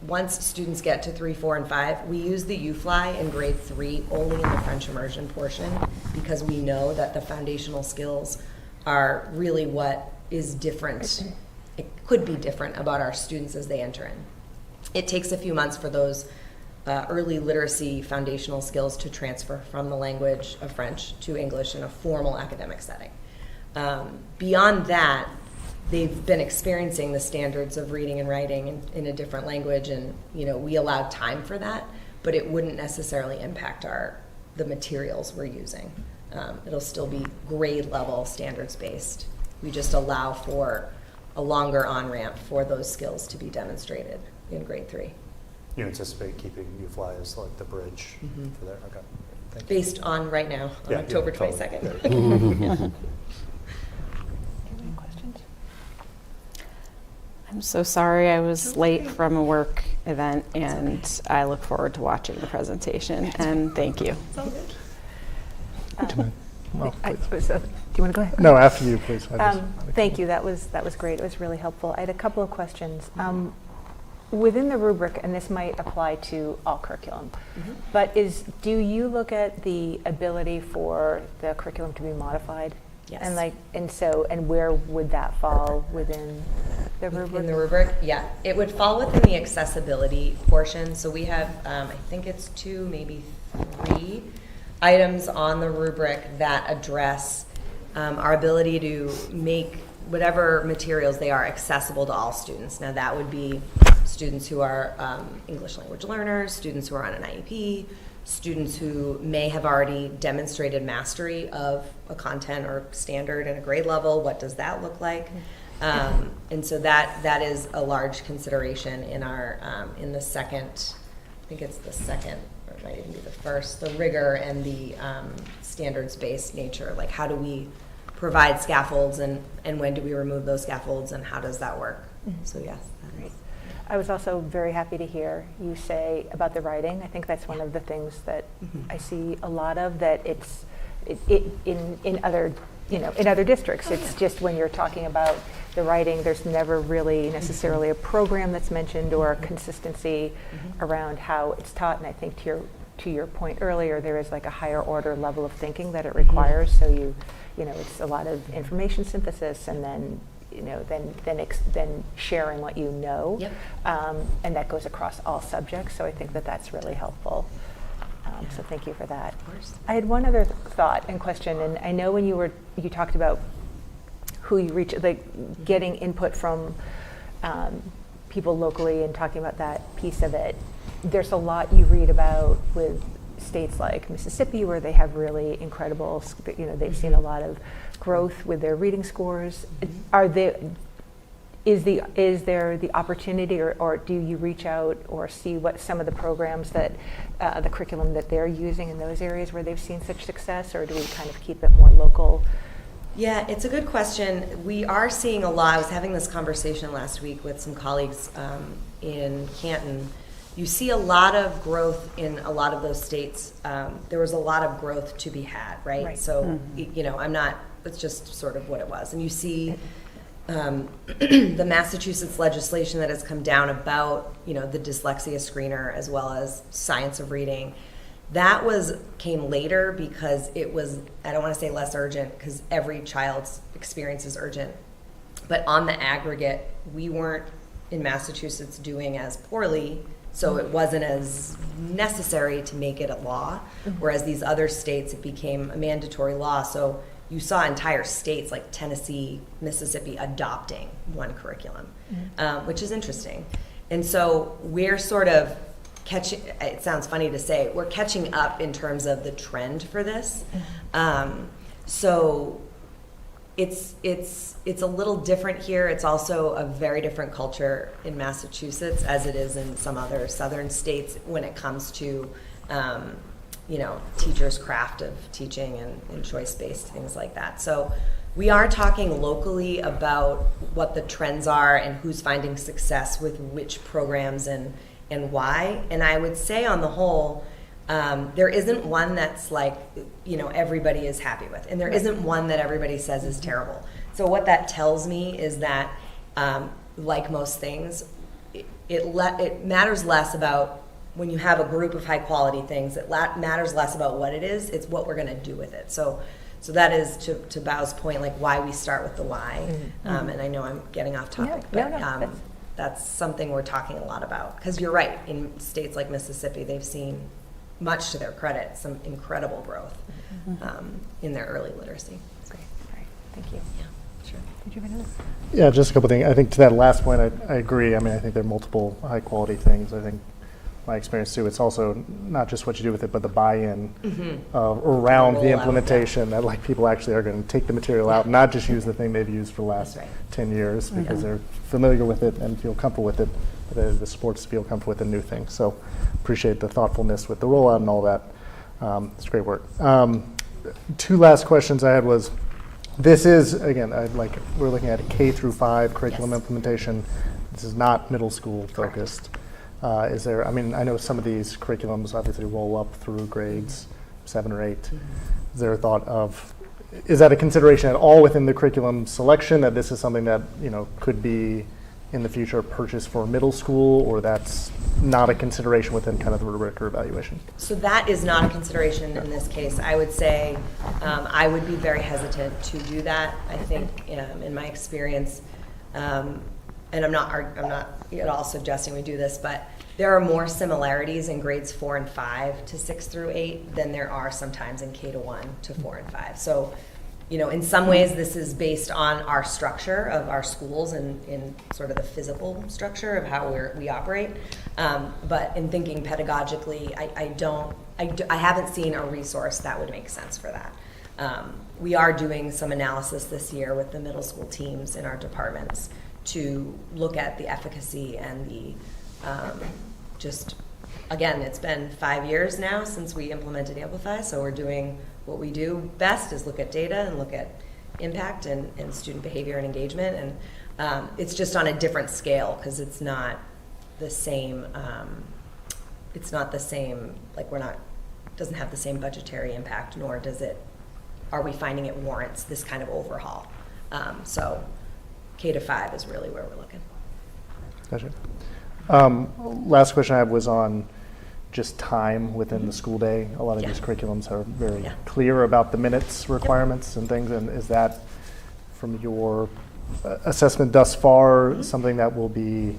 once students get to 3, 4, and 5, we use the UFly in grade 3 only in the French immersion portion because we know that the foundational skills are really what is different. It could be different about our students as they enter in. It takes a few months for those early literacy foundational skills to transfer from the language of French to English in a formal academic setting. Beyond that, they've been experiencing the standards of reading and writing in a different language, and we allow time for that, but it wouldn't necessarily impact the materials we're using. It'll still be grade level standards based. We just allow for a longer on-ramp for those skills to be demonstrated in grade 3. You anticipate keeping UFly as like the bridge for there? Okay. Thank you. Based on right now, on October totally. 22nd. I'm so sorry I was late from a work event, and I look forward to watching the presentation, and thank you. Well, please. Do you want to go ahead? No, after you, please. Thank you. That was great. It was really helpful. I had a couple of questions. Within the rubric, and this might apply to all curriculum, but do you look at the ability for the curriculum to be modified? Yes. And where would that fall within the rubric? In the rubric, yeah. It would fall within the accessibility portion. So we have, I think it's 2, maybe 3 items on the rubric that address our ability to make whatever materials they are accessible to all students. Now that would be students who are English language learners, students who are on an IEP, students who may have already demonstrated mastery of a content or standard at a grade level. What does that look like? And so that is a large consideration in our in the second, I think it's the second, or it might even be the first, the rigor and the standards-based nature. Like how do we provide scaffolds and when do we remove those scaffolds and how does that work? So yes. Great. I was also very happy to hear you say about the writing. I think that's one of the things that I see a lot of, that it's in other districts. It's just when you're talking about the writing, there's never really necessarily a program that's mentioned or a consistency around how it's taught. And I think to your point earlier, there is like a higher order level of thinking that it requires. So it's a lot of information synthesis, and then then sharing what you know. Yep. And that goes across all subjects. So I think that's really helpful. So thank you for that. Of course. I had one other thought and question, and I know when you talked about who you reach, like getting input from people locally and talking about that piece of it. There's a lot you read about with states like Mississippi where they have really incredible, they've seen a lot of growth with their reading scores. Is there the opportunity, or do you reach out or see what some of the programs that the curriculum that they're using in those areas where they've seen such success, or do we kind of keep it more local? Yeah, it's a good question. We are seeing a lot. I was having this conversation last week with some colleagues in Canton. You see a lot of growth in a lot of those states. There was a lot of growth to be had, right? So, it's just sort of what it was. And you see the Massachusetts legislation that has come down about, the dyslexia screener as well as science of reading. That came later because it was, I don't want to say less urgent, because every child's experience is urgent. But on the aggregate, we weren't in Massachusetts doing as poorly, so it wasn't as necessary to make it a law. Whereas these other states, it became a mandatory law. So you saw entire states like Tennessee, Mississippi adopting one curriculum, which is interesting. And so we're sort of catching, it sounds funny to say, we're catching up in terms of the trend for this. So it's a little different here. It's also a very different culture in Massachusetts as it is in some other southern states when it comes to teachers' craft of teaching and choice-based things like that. So we are talking locally about what the trends are and who's finding success with which programs and why. And I would say on the whole, there isn't one that's like, everybody is happy with. And there isn't one that everybody says is terrible. So what that tells me is that, like most things, it matters less about when you have a group of high quality things, it matters less about what it is, it's what we're gonna do with it. So that is, to Bao's point, like why we start with the why. And I know I'm getting off topic, but that's something we're talking a lot about. Because you're right, in states like Mississippi, they've seen, much to their credit, some incredible growth in their early literacy. That's great. All right. Thank you. Yeah, sure. Did you have another? Yeah, just a couple things. I think to that last point, I agree. I mean, I think there are multiple high quality things. I think my experience too, it's also not just what you do with it, but the buy-in around the implementation, that like people actually are going to take the material out, not just use the thing they've used for the last 10 years because they're familiar with it and feel comfortable with it, but the sports feel comfortable with the new thing. So appreciate the thoughtfulness with the rollout and all that. It's great work. Two last questions I had was, this is, again, we're looking at a K through 5 curriculum implementation. This is not middle school focused. Is there, I mean, I know some of these curriculums obviously roll up through grades 7 or 8. Is there a thought of, is that a consideration at all within the curriculum selection, that this is something that, could be in the future purchased for middle school, or that's not a consideration within kind of the rubric or evaluation? So that is not a consideration in this case. I would say I would be very hesitant to do that. I think in my experience, and I'm not at all suggesting we do this, but there are more similarities in grades 4 and 5 to 6 through 8 than there are sometimes in K to 1 to 4 and 5. So, in some ways this is based on our structure of our schools and in sort of the physical structure of how we operate. But in thinking pedagogically, I haven't seen a resource that would make sense for that. We are doing some analysis this year with the middle school teams in our departments to look at the efficacy and the again, it's been 5 years now since we implemented Amplify, so we're doing what we do best is look at data and look at impact and student behavior and engagement, and it's just on a different scale because it's not the same, like doesn't have the same budgetary impact, nor are we finding it warrants this kind of overhaul. So K to 5 is really where we're looking. Gotcha. Last question I had was on just time within the school day. A lot of these curriculums are very clear about the minutes requirements and things. And is that, from your assessment thus far, something that will be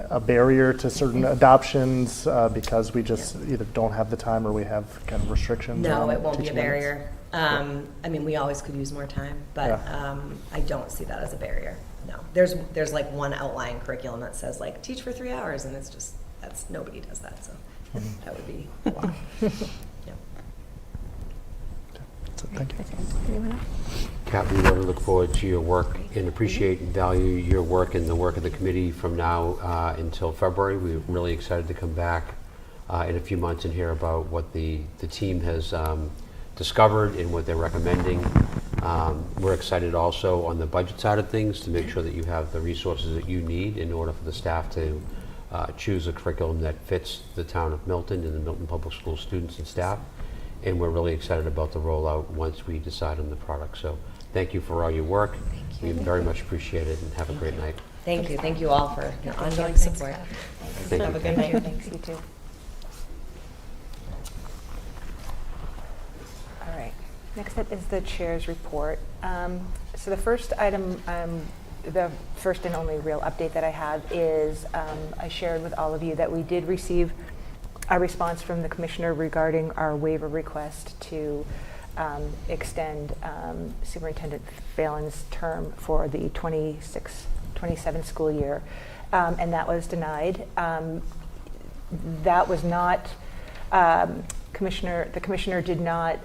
a barrier to certain adoptions because we just either don't have the time or we have kind of restrictions? No, it won't be a teaching barrier. I mean, we always could use more time, but I don't see that as a barrier. No, there's like one outline curriculum that says like teach for 3 hours, and it's just nobody does that, so that would be a lot. So, thank you. Anyone else? Kat, we really look forward to your work and appreciate and value your work and the work of the committee from now until February. We're really excited to come back in a few months and hear about what the team has discovered and what they're recommending. We're excited also on the budget side of things to make sure that you have the resources that you need in order for the staff to choose a curriculum that fits the town of Milton and the Milton Public School students and staff. And we're really excited about the rollout once we decide on the product. So thank you for all your work. We very much appreciate it, and have a great night. Thank you. Thank you all for your ongoing support. Thank Have you. a good night. Thanks, you too. Next up is the chair's report. So the first item, the first and only real update that I have is I shared with all of you that we did receive a response from the commissioner regarding our waiver request to extend Superintendent Phelan's term for the 26-27 school year, and that was denied. That was not, the commissioner did not,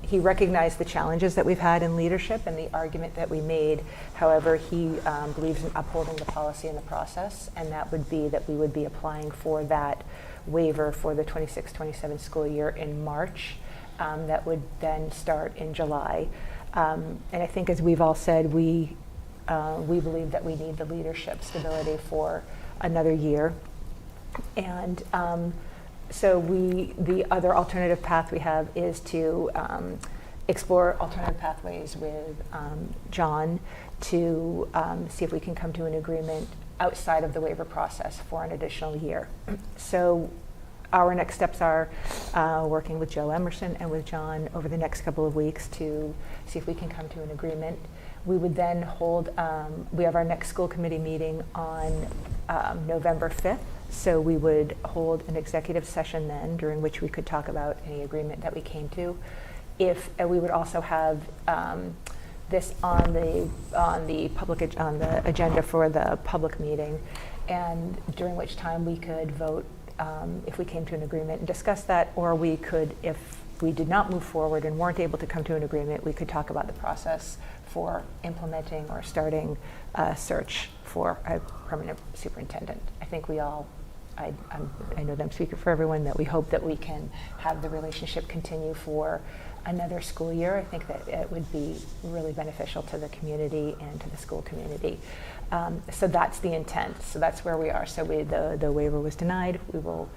he recognized the challenges that we've had in leadership and the argument that we made. However, he believes in upholding the policy and the process, and that would be that we would be applying for that waiver for the 26-27 school year in March. That would then start in July. And I think, as we've all said, we believe that we need the leadership stability for another year. And so the other alternative path we have is to explore alternative pathways with John to see if we can come to an agreement outside of the waiver process for an additional year. So our next steps are working with Joe Emerson and with John over the next couple of weeks to see if we can come to an agreement. We would then hold, we have our next school committee meeting on November 5th. So we would hold an executive session then, during which we could talk about any agreement that we came to. We would also have this on the agenda for the public meeting, and during which time we could vote if we came to an agreement and discuss that, or we could, if we did not move forward and weren't able to come to an agreement, we could talk about the process for implementing or starting a search for a permanent superintendent. I think we all, I know that I'm speaking for everyone, that we hope that we can have the relationship continue for another school year. I think that it would be really beneficial to the community and to the school community. So that's the intent. So that's where we are. So the waiver was denied. We will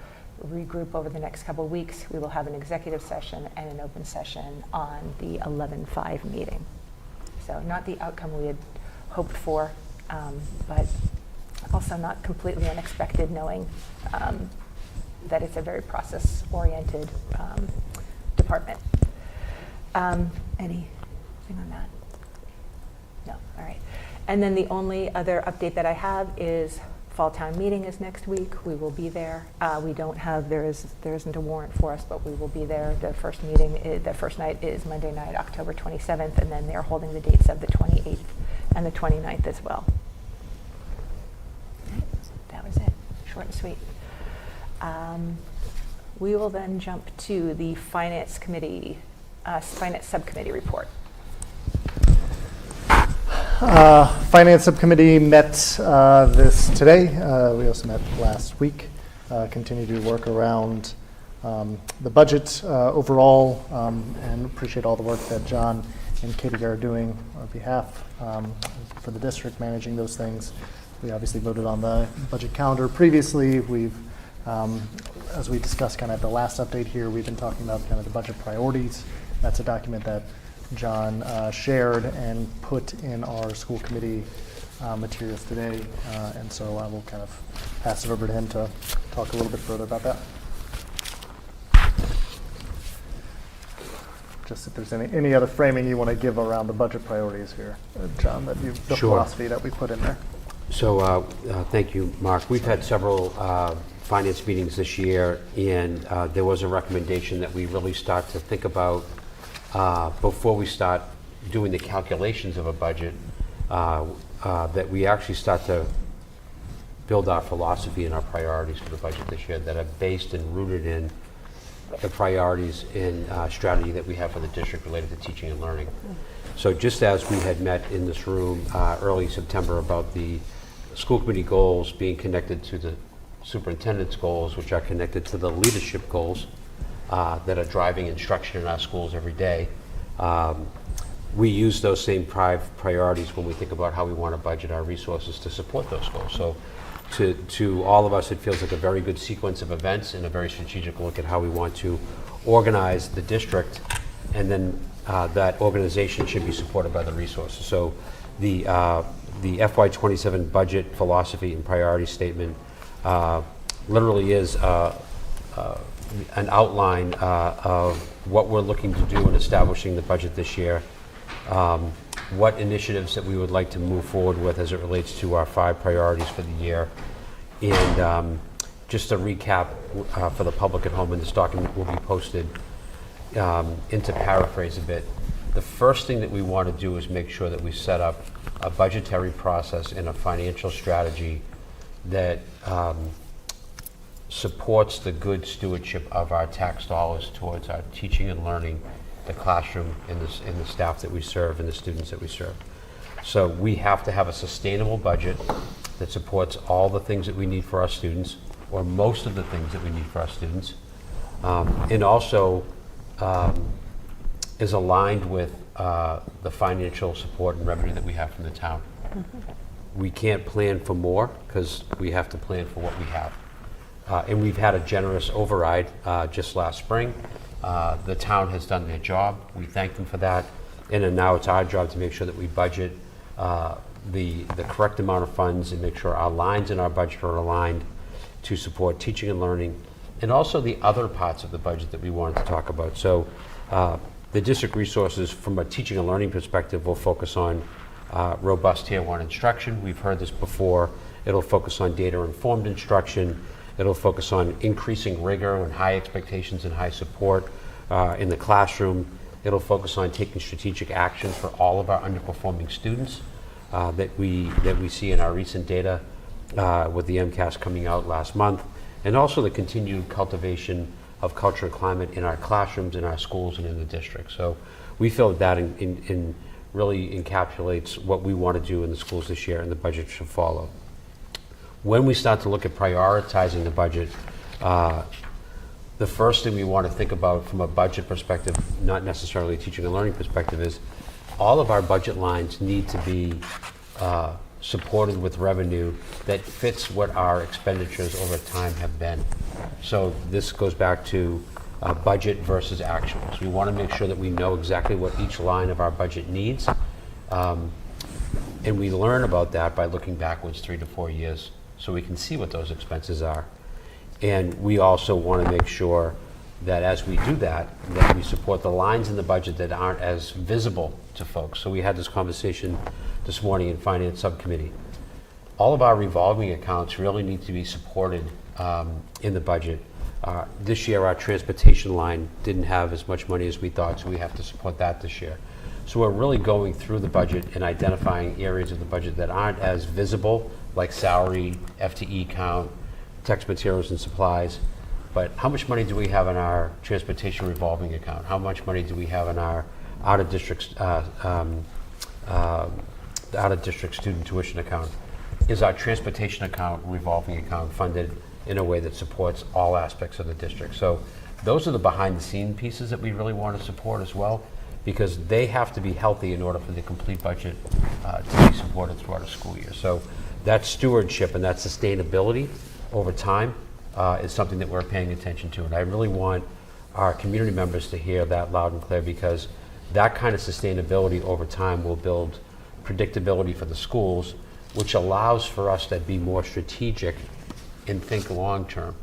regroup over the next couple of weeks. We will have an executive session and an open session on the 11/5 meeting. So not the outcome we had hoped for, but also not completely unexpected, knowing that it's a very process-oriented department. Anything on that? No, all right. And then the only other update that I have is Fall Town Meeting is next week. We will be there. We don't have, there isn't a warrant for us, but we will be there. The first meeting, the first night is Monday night, October 27th, and then they're holding the dates of the 28th and the 29th as well. That was it, short and sweet. We will then jump to the Finance Subcommittee report. Finance Subcommittee met today. We also met last week. Continue to work around the budget overall, and appreciate all the work that John and Katie are doing on behalf for the district, managing those things. We obviously voted on the budget calendar previously. We've, as we discussed kind of at the last update here, we've been talking about kind of the budget priorities. That's a document that John shared and put in our school committee materials today, and so I will kind of pass it over to him to talk a little bit further about that. Just if there's any other framing you want to give around the budget priorities here, John, the Sure. philosophy that we put in there. So thank you, Mark. We've had several finance meetings this year, and there was a recommendation that we really start to think about before we start doing the calculations of a budget, that we actually start to build our philosophy and our priorities for the budget this year that are based and rooted in the priorities and strategy that we have for the district related to teaching and learning. So just as we had met in this room early September about the school committee goals being connected to the superintendent's goals, which are connected to the leadership goals that are driving instruction in our schools every day, we use those same priorities when we think about how we want to budget our resources to support those goals. So to all of us, it feels like a very good sequence of events and a very strategic look at how we want to organize the district, and then that organization should be supported by the resources. So the FY27 budget philosophy and priority statement literally is an outline of what we're looking to do in establishing the budget this year, what initiatives that we would like to move forward with as it relates to our 5 priorities for the year, and just a recap for the public at home, and this document will be posted, and to paraphrase a bit, the first thing that we want to do is make sure that we set up a budgetary process and a financial strategy that supports the good stewardship of our tax dollars towards our teaching and learning, the classroom, and the staff that we serve, and the students that we serve. So we have to have a sustainable budget that supports all the things that we need for our students, or most of the things that we need for our students, and also is aligned with the financial support and revenue that we have from the town. We can't plan for more because we have to plan for what we have. And we've had a generous override just last spring. The town has done their job. We thank them for that. And then now it's our job to make sure that we budget the correct amount of funds and make sure our lines in our budget are aligned to support teaching and learning, and also the other parts of the budget that we wanted to talk about. So the district resources from a teaching and learning perspective will focus on robust Tier 1 instruction. We've heard this before. It'll focus on data-informed instruction. It'll focus on increasing rigor and high expectations and high support in the classroom. It'll focus on taking strategic actions for all of our underperforming students that we see in our recent data with the MCAS coming out last month, and also the continued cultivation of culture and climate in our classrooms, in our schools, and in the district. So we feel that in really encapsulates what we want to do in the schools this year, and the budget should follow. When we start to look at prioritizing the budget, the first thing we want to think about from a budget perspective, not necessarily a teaching and learning perspective, is all of our budget lines need to be supported with revenue that fits what our expenditures over time have been. So this goes back to budget versus actuals. We want to make sure that we know exactly what each line of our budget needs, and we learn about that by looking backwards 3 to 4 years so we can see what those expenses are. And we also want to make sure that as we do that we support the lines in the budget that aren't as visible to folks. So we had this conversation this morning in Finance Subcommittee. All of our revolving accounts really need to be supported in the budget. This year our transportation line didn't have as much money as we thought, so we have to support that this year. So we're really going through the budget and identifying areas of the budget that aren't as visible, like salary, FTE count, text materials and supplies. But how much money do we have in our transportation revolving account? How much money do we have in our out-of-district student tuition account? Is our transportation account, revolving account, funded in a way that supports all aspects of the district? So those are the behind-the-scene pieces that we really want to support as well, because they have to be healthy in order for the complete budget to be supported throughout a school year. So that stewardship and that sustainability over time is something that we're paying attention to. And I really want our community members to hear that loud and clear, because that kind of sustainability over time will build predictability for the schools, which allows for us to be more strategic and think long-term.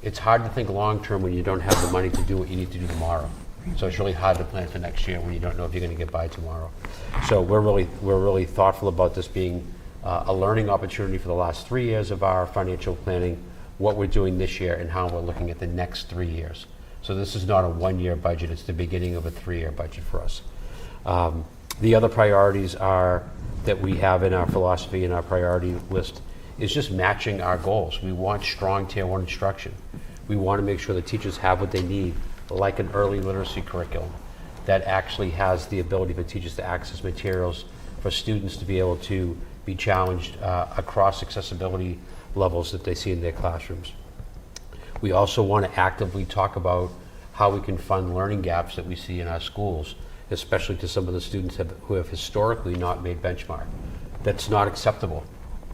It's hard to think long-term when you don't have the money to do what you need to do tomorrow. So it's really hard to plan for next year when you don't know if you're going to get by tomorrow. So we're really thoughtful about this being a learning opportunity for the last 3 years of our financial planning, what we're doing this year, and how we're looking at the next 3 years. So this is not a one-year budget, it's the beginning of a 3-year budget for us. The other priorities that we have in our philosophy and our priority list is just matching our goals. We want strong Tier 1 instruction. We want to make sure that teachers have what they need, like an early literacy curriculum that actually has the ability for teachers to access materials for students to be able to be challenged across accessibility levels that they see in their classrooms. We also want to actively talk about how we can fund learning gaps that we see in our schools, especially to some of the students who have historically not made benchmark. That's not acceptable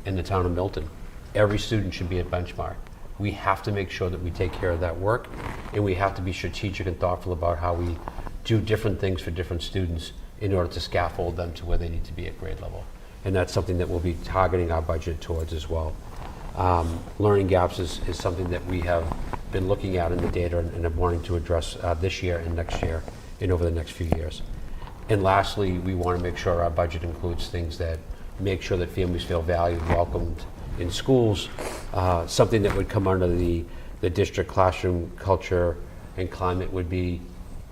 in the town of Milton. Every student should be at benchmark. We have to make sure that we take care of that work, and we have to be strategic and thoughtful about how we do different things for different students in order to scaffold them to where they need to be at grade level. And that's something that we'll be targeting our budget towards as well. Learning gaps is something that we have been looking at in the data and are wanting to address this year and next year and over the next few years. And lastly, we want to make sure our budget includes things that make sure that families feel valued, welcomed in schools. Something that would come under the district classroom culture and climate would be,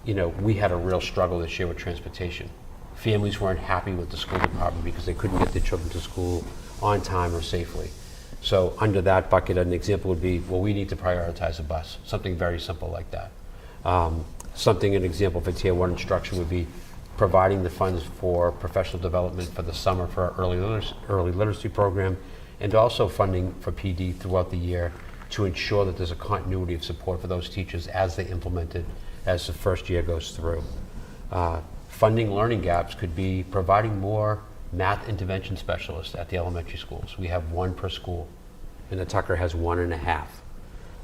we had a real struggle this year with transportation. Families weren't happy with the school department because they couldn't get their children to school on time or safely. So under that bucket, an example would be, well, we need to prioritize a bus, something very simple like that. An example for Tier 1 instruction would be providing the funds for professional development for the summer for our early literacy program, and also funding for PD throughout the year to ensure that there's a continuity of support for those teachers as they implement it as the first year goes through. Funding learning gaps could be providing more math intervention specialists at the elementary schools. We have 1 per school, and the Tucker has 1.5.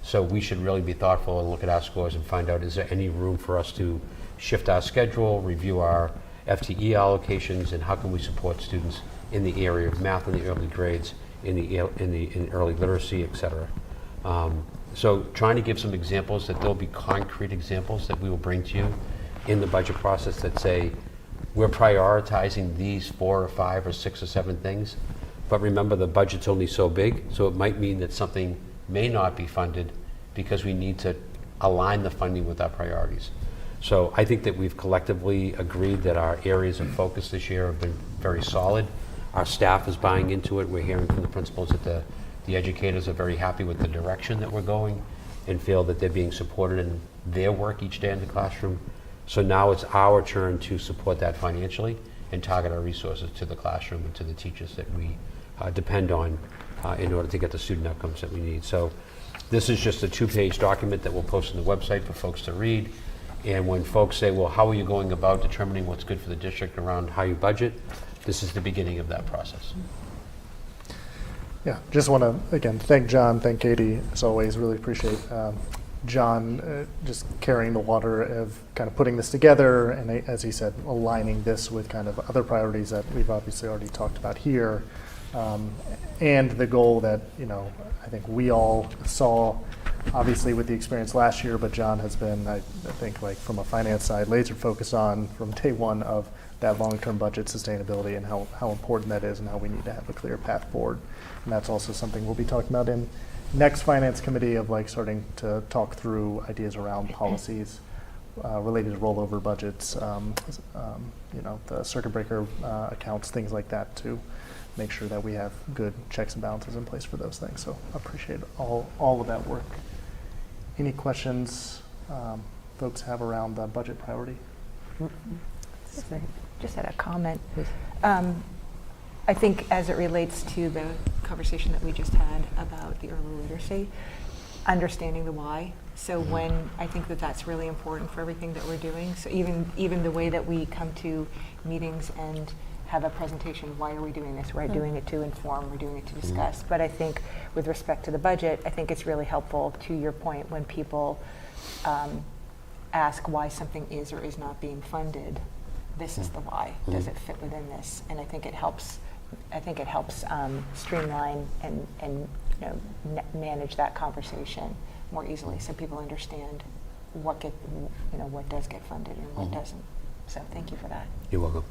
So we should really be thoughtful and look at our scores and find out, is there any room for us to shift our schedule, review our FTE allocations, and how can we support students in the area of math in the early grades, in early literacy, et cetera. So trying to give some examples that there'll be concrete examples that we will bring to you in the budget process that say, we're prioritizing these 4 or 5 or 6 or 7 things, but remember the budget's only so big, so it might mean that something may not be funded because we need to align the funding with our priorities. So I think that we've collectively agreed that our areas of focus this year have been very solid. Our staff is buying into it. We're hearing from the principals that the educators are very happy with the direction that we're going and feel that they're being supported in their work each day in the classroom. So now it's our turn to support that financially and target our resources to the classroom and to the teachers that we depend on in order to get the student outcomes that we need. So this is just a 2-page document that we'll post on the website for folks to read. And when folks say, well, how are you going about determining what's good for the district around how you budget? This is the beginning of that process. Yeah, just want to, again, thank John, thank Katie, as always. Really appreciate John just carrying the water of kind of putting this together and, as he said, aligning this with kind of other priorities that we've obviously already talked about here. And the goal that, I think we all saw, obviously with the experience last year, but John has been, I think, like from a finance side, laser focused on from day one of that long-term budget sustainability and how important that is and how we need to have a clear path forward. And that's also something we'll be talking about in next finance committee of like starting to talk through ideas around policies related to rollover budgets, the circuit breaker accounts, things like that, to make sure that we have good checks and balances in place for those things. So I appreciate all of that work. Any questions folks have around the budget priority? Just had a comment. I think as it relates to the conversation that we just had about the early literacy, understanding the why. So when I think that that's really important for everything that we're doing. So even the way that we come to meetings and have a presentation, why are we doing this? We're doing it to inform, we're doing it to discuss. But I think with respect to the budget, I think it's really helpful, to your point, when people ask why something is or is not being funded. This is the why. Does it fit within this? And I think it helps. Streamline and manage that conversation more easily, so people understand what does get funded and what doesn't. So thank you for that. You're welcome.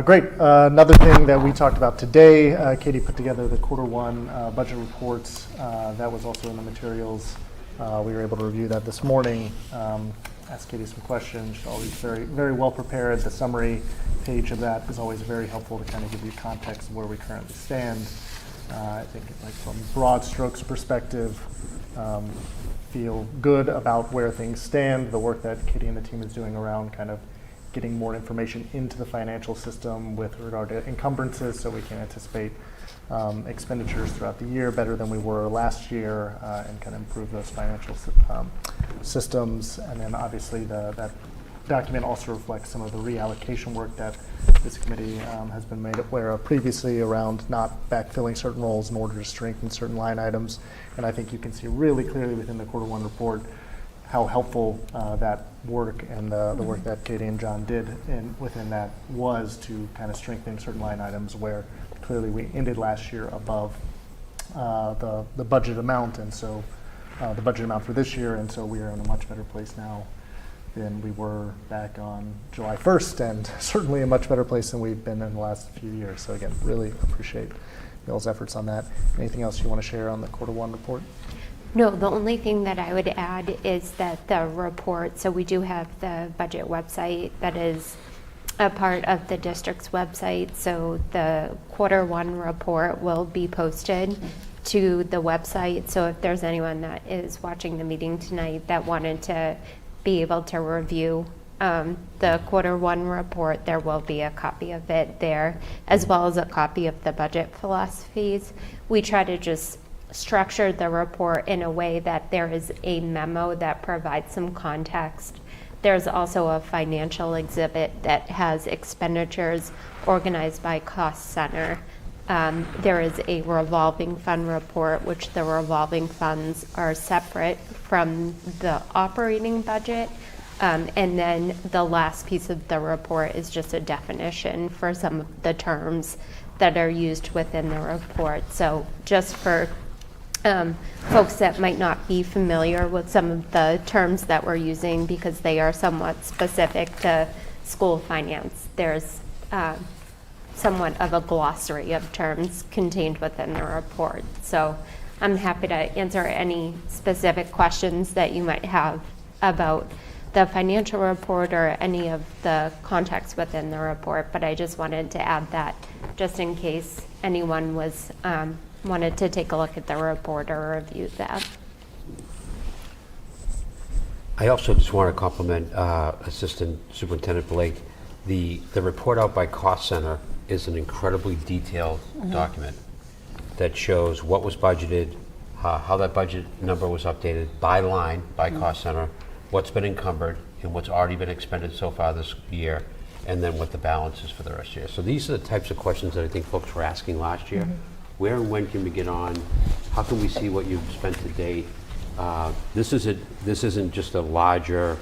Great. Another thing that we talked about today, Katie put together the Q1 budget reports. That was also in the materials. We were able to review that this morning. Ask Katie some questions. She's always very, very well prepared. The summary page of that is always very helpful to kind of give you context of where we currently stand. I think like from broad strokes perspective, feel good about where things stand, the work that Katie and the team is doing around kind of getting more information into the financial system with regard to encumbrances, so we can anticipate expenditures throughout the year better than we were last year, and kind of improve those financial systems. And then obviously that document also reflects some of the reallocation work that this committee has been made aware of previously around not backfilling certain roles in order to strengthen certain line items. And I think you can see really clearly within the Q1 report how helpful that work and the work that Katie and John did within that was to kind of strengthen certain line items where clearly we ended last year above the budget amount, and so the budget amount for this year, and so we are in a much better place now than we were back on July 1st, and certainly a much better place than we've been in the last few years. So again, really appreciate Bill's efforts on that. Anything else you want to share on the quarter one report? No, the only thing that I would add is that the report, so we do have the budget website that is a part of the district's website. So the quarter one report will be posted to the website. So if there's anyone that is watching the meeting tonight that wanted to be able to review the quarter one report, there will be a copy of it there, as well as a copy of the budget philosophies. We try to just structure the report in a way that there is a memo that provides some context. There's also a financial exhibit that has expenditures organized by cost center. There is a revolving fund report, which the revolving funds are separate from the operating budget. And then the last piece of the report is just a definition for some of the terms that are used within the report. So just for folks that might not be familiar with some of the terms that we're using, because they are somewhat specific to school finance, there's somewhat of a glossary of terms contained within the report. So I'm happy to answer any specific questions that you might have about the financial report or any of the context within the report, but I just wanted to add that just in case anyone was wanted to take a look at the report or review that. I also just want to compliment Assistant Superintendent Blake. The report out by Cost Center is an incredibly detailed document that shows what was budgeted, how that budget number was updated by line by Cost Center, what's been encumbered, and what's already been expended so far this year, and then what the balance is for the rest of the year. So these are the types of questions that I think folks were asking last year. Where and when can we get on? How can we see what you've spent to date? This isn't just a larger,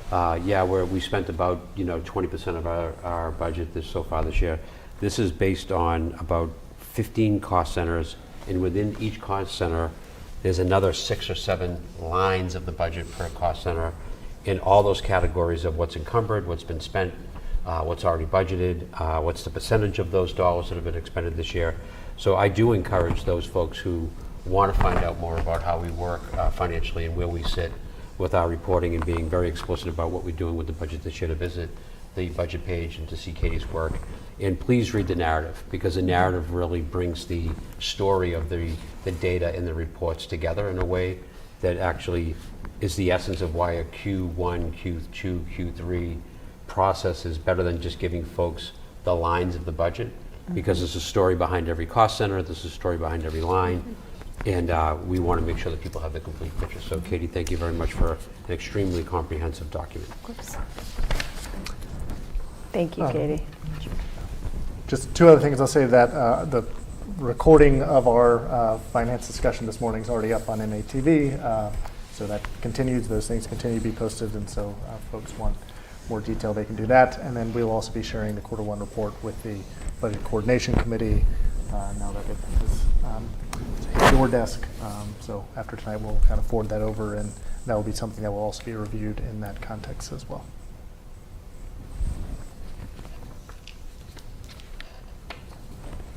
where we spent about 20% of our budget so far this year. This is based on about 15 cost centers, and within each cost center, there's another 6 or 7 lines of the budget per cost center in all those categories of what's encumbered, what's been spent, what's already budgeted, what's the percentage of those dollars that have been expended this year. So I do encourage those folks who want to find out more about how we work financially and where we sit with our reporting and being very explicit about what we're doing with the budget this year to visit the budget page and to see Katie's work. And please read the narrative, because the narrative really brings the story of the data and the reports together in a way that actually is the essence of why a Q1, Q2, Q3 process is better than just giving folks the lines of the budget, because there's a story behind every cost center, there's a story behind every line, and we want to make sure that people have the complete picture. So Katie, thank you very much for an extremely comprehensive document. Thank you, Katie. Just 2 other things I'll say. That the recording of our finance discussion this morning is already up on MATV, so that continues. Those things continue to be posted, and so folks want more detail, they can do that. And then we'll also be sharing the quarter one report with the Budget Coordination Committee now that it is hit your desk. So after tonight, we'll kind of forward that over, and that will be something that will also be reviewed in that context as well.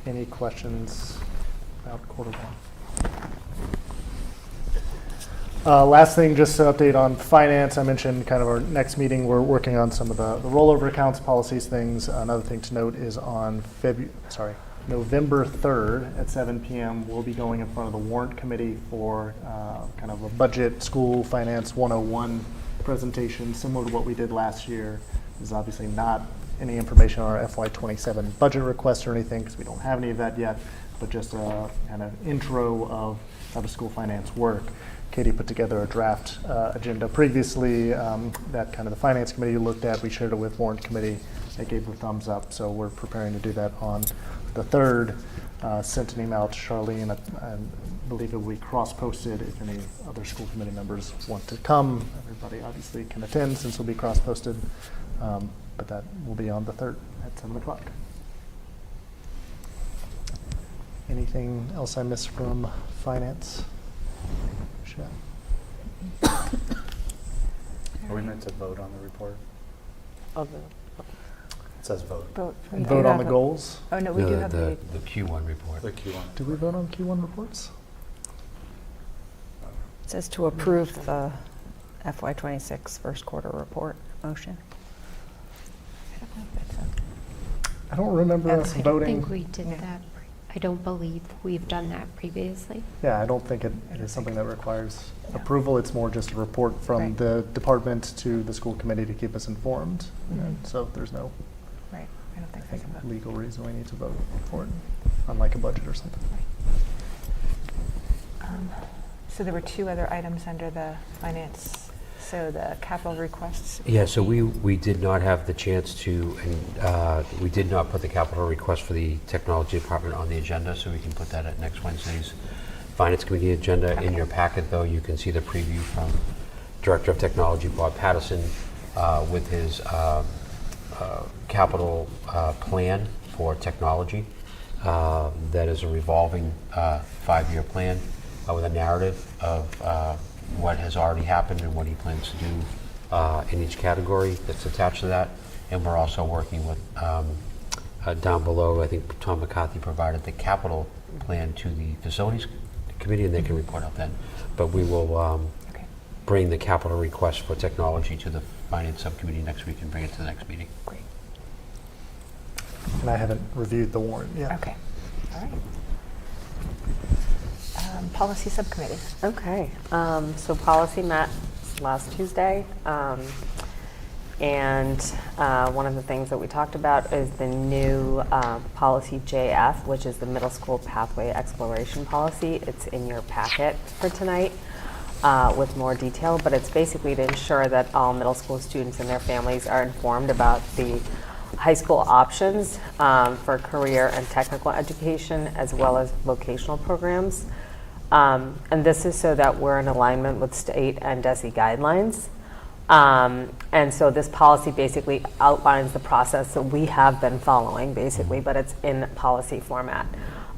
Any questions about quarter one? Last thing, just to update on finance, I mentioned kind of our next meeting, we're working on some of the rollover accounts, policies, things. Another thing to note is on November 3rd at 7 p.m., we'll be going in front of the warrant committee for kind of a budget school finance 101 presentation, similar to what we did last year. There's obviously not any information on our FY27 budget request or anything, because we don't have any of that yet, but just a kind of intro of how the school finance work. Katie put together a draft agenda previously that kind of the finance committee looked at. We shared it with warrant committee. They gave the thumbs up, so we're preparing to do that on the 3rd. Sent an email to Charlene. I believe it will be cross-posted if any other school committee members want to come. Everybody obviously can attend since it'll be cross-posted, but that will be on the 3rd at 7 o'clock. Anything else I missed from finance? Are we meant to vote on the report? Of the- It says vote. Vote on the goals? Oh, no, we do have the, the Q1 report. The Q1. Do we vote on Q1 reports? It says to approve the FY26 first quarter report motion. I don't remember us I don't voting. think we did that. I don't believe we've done that previously. Yeah, I don't think it is something that requires approval. It's more just a report from Right. the department to the school committee to keep us informed. Mhm. And so there's no, right, I don't think I there's a think, vote. legal reason we need to vote for it, unlike a budget or something. So there were two other items under the finance, so the capital requests. Yeah, so we did not have the chance to, and we did not put the capital request for the technology department on the agenda, so we can put that at next Wednesday's finance committee agenda. In your packet, though, you can see the preview from Director of Technology Bob Pattison with his capital plan for technology. That is a revolving 5-year plan with a narrative of what has already happened and what he plans to do in each category that's attached to that. And we're also working with, down below, I think Tom McCarthy provided the capital plan to the facilities committee, and they can report out then. But we will Okay, bring the capital request for technology to the finance subcommittee next week and bring it to the next meeting. great. And I haven't reviewed the warrant yet. Okay, all right. Policy subcommittee. Okay, so policy met last Tuesday, and one of the things that we talked about is the new policy JF, which is the middle school pathway exploration policy. It's in your packet for tonight with more detail, but it's basically to ensure that all middle school students and their families are informed about the high school options for career and technical education, as well as vocational programs. And this is so that we're in alignment with state and DESE guidelines. And so this policy basically outlines the process that we have been following, basically, but it's in policy format.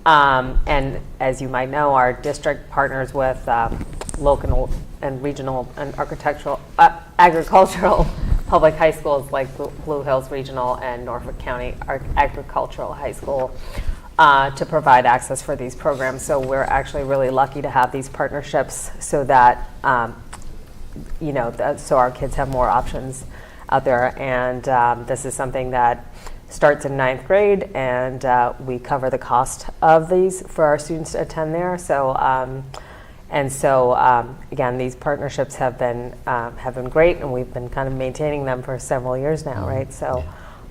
And as you might know, our district partners with local and regional and agricultural public high schools like Blue Hills Regional and Norfolk County Agricultural High School to provide access for these programs. So we're actually really lucky to have these partnerships so that, so our kids have more options out there. And this is something that starts in 9th grade, and we cover the cost of these for our students to attend there. So, again, these partnerships have been great, and we've been kind of maintaining them for several years now, right? So.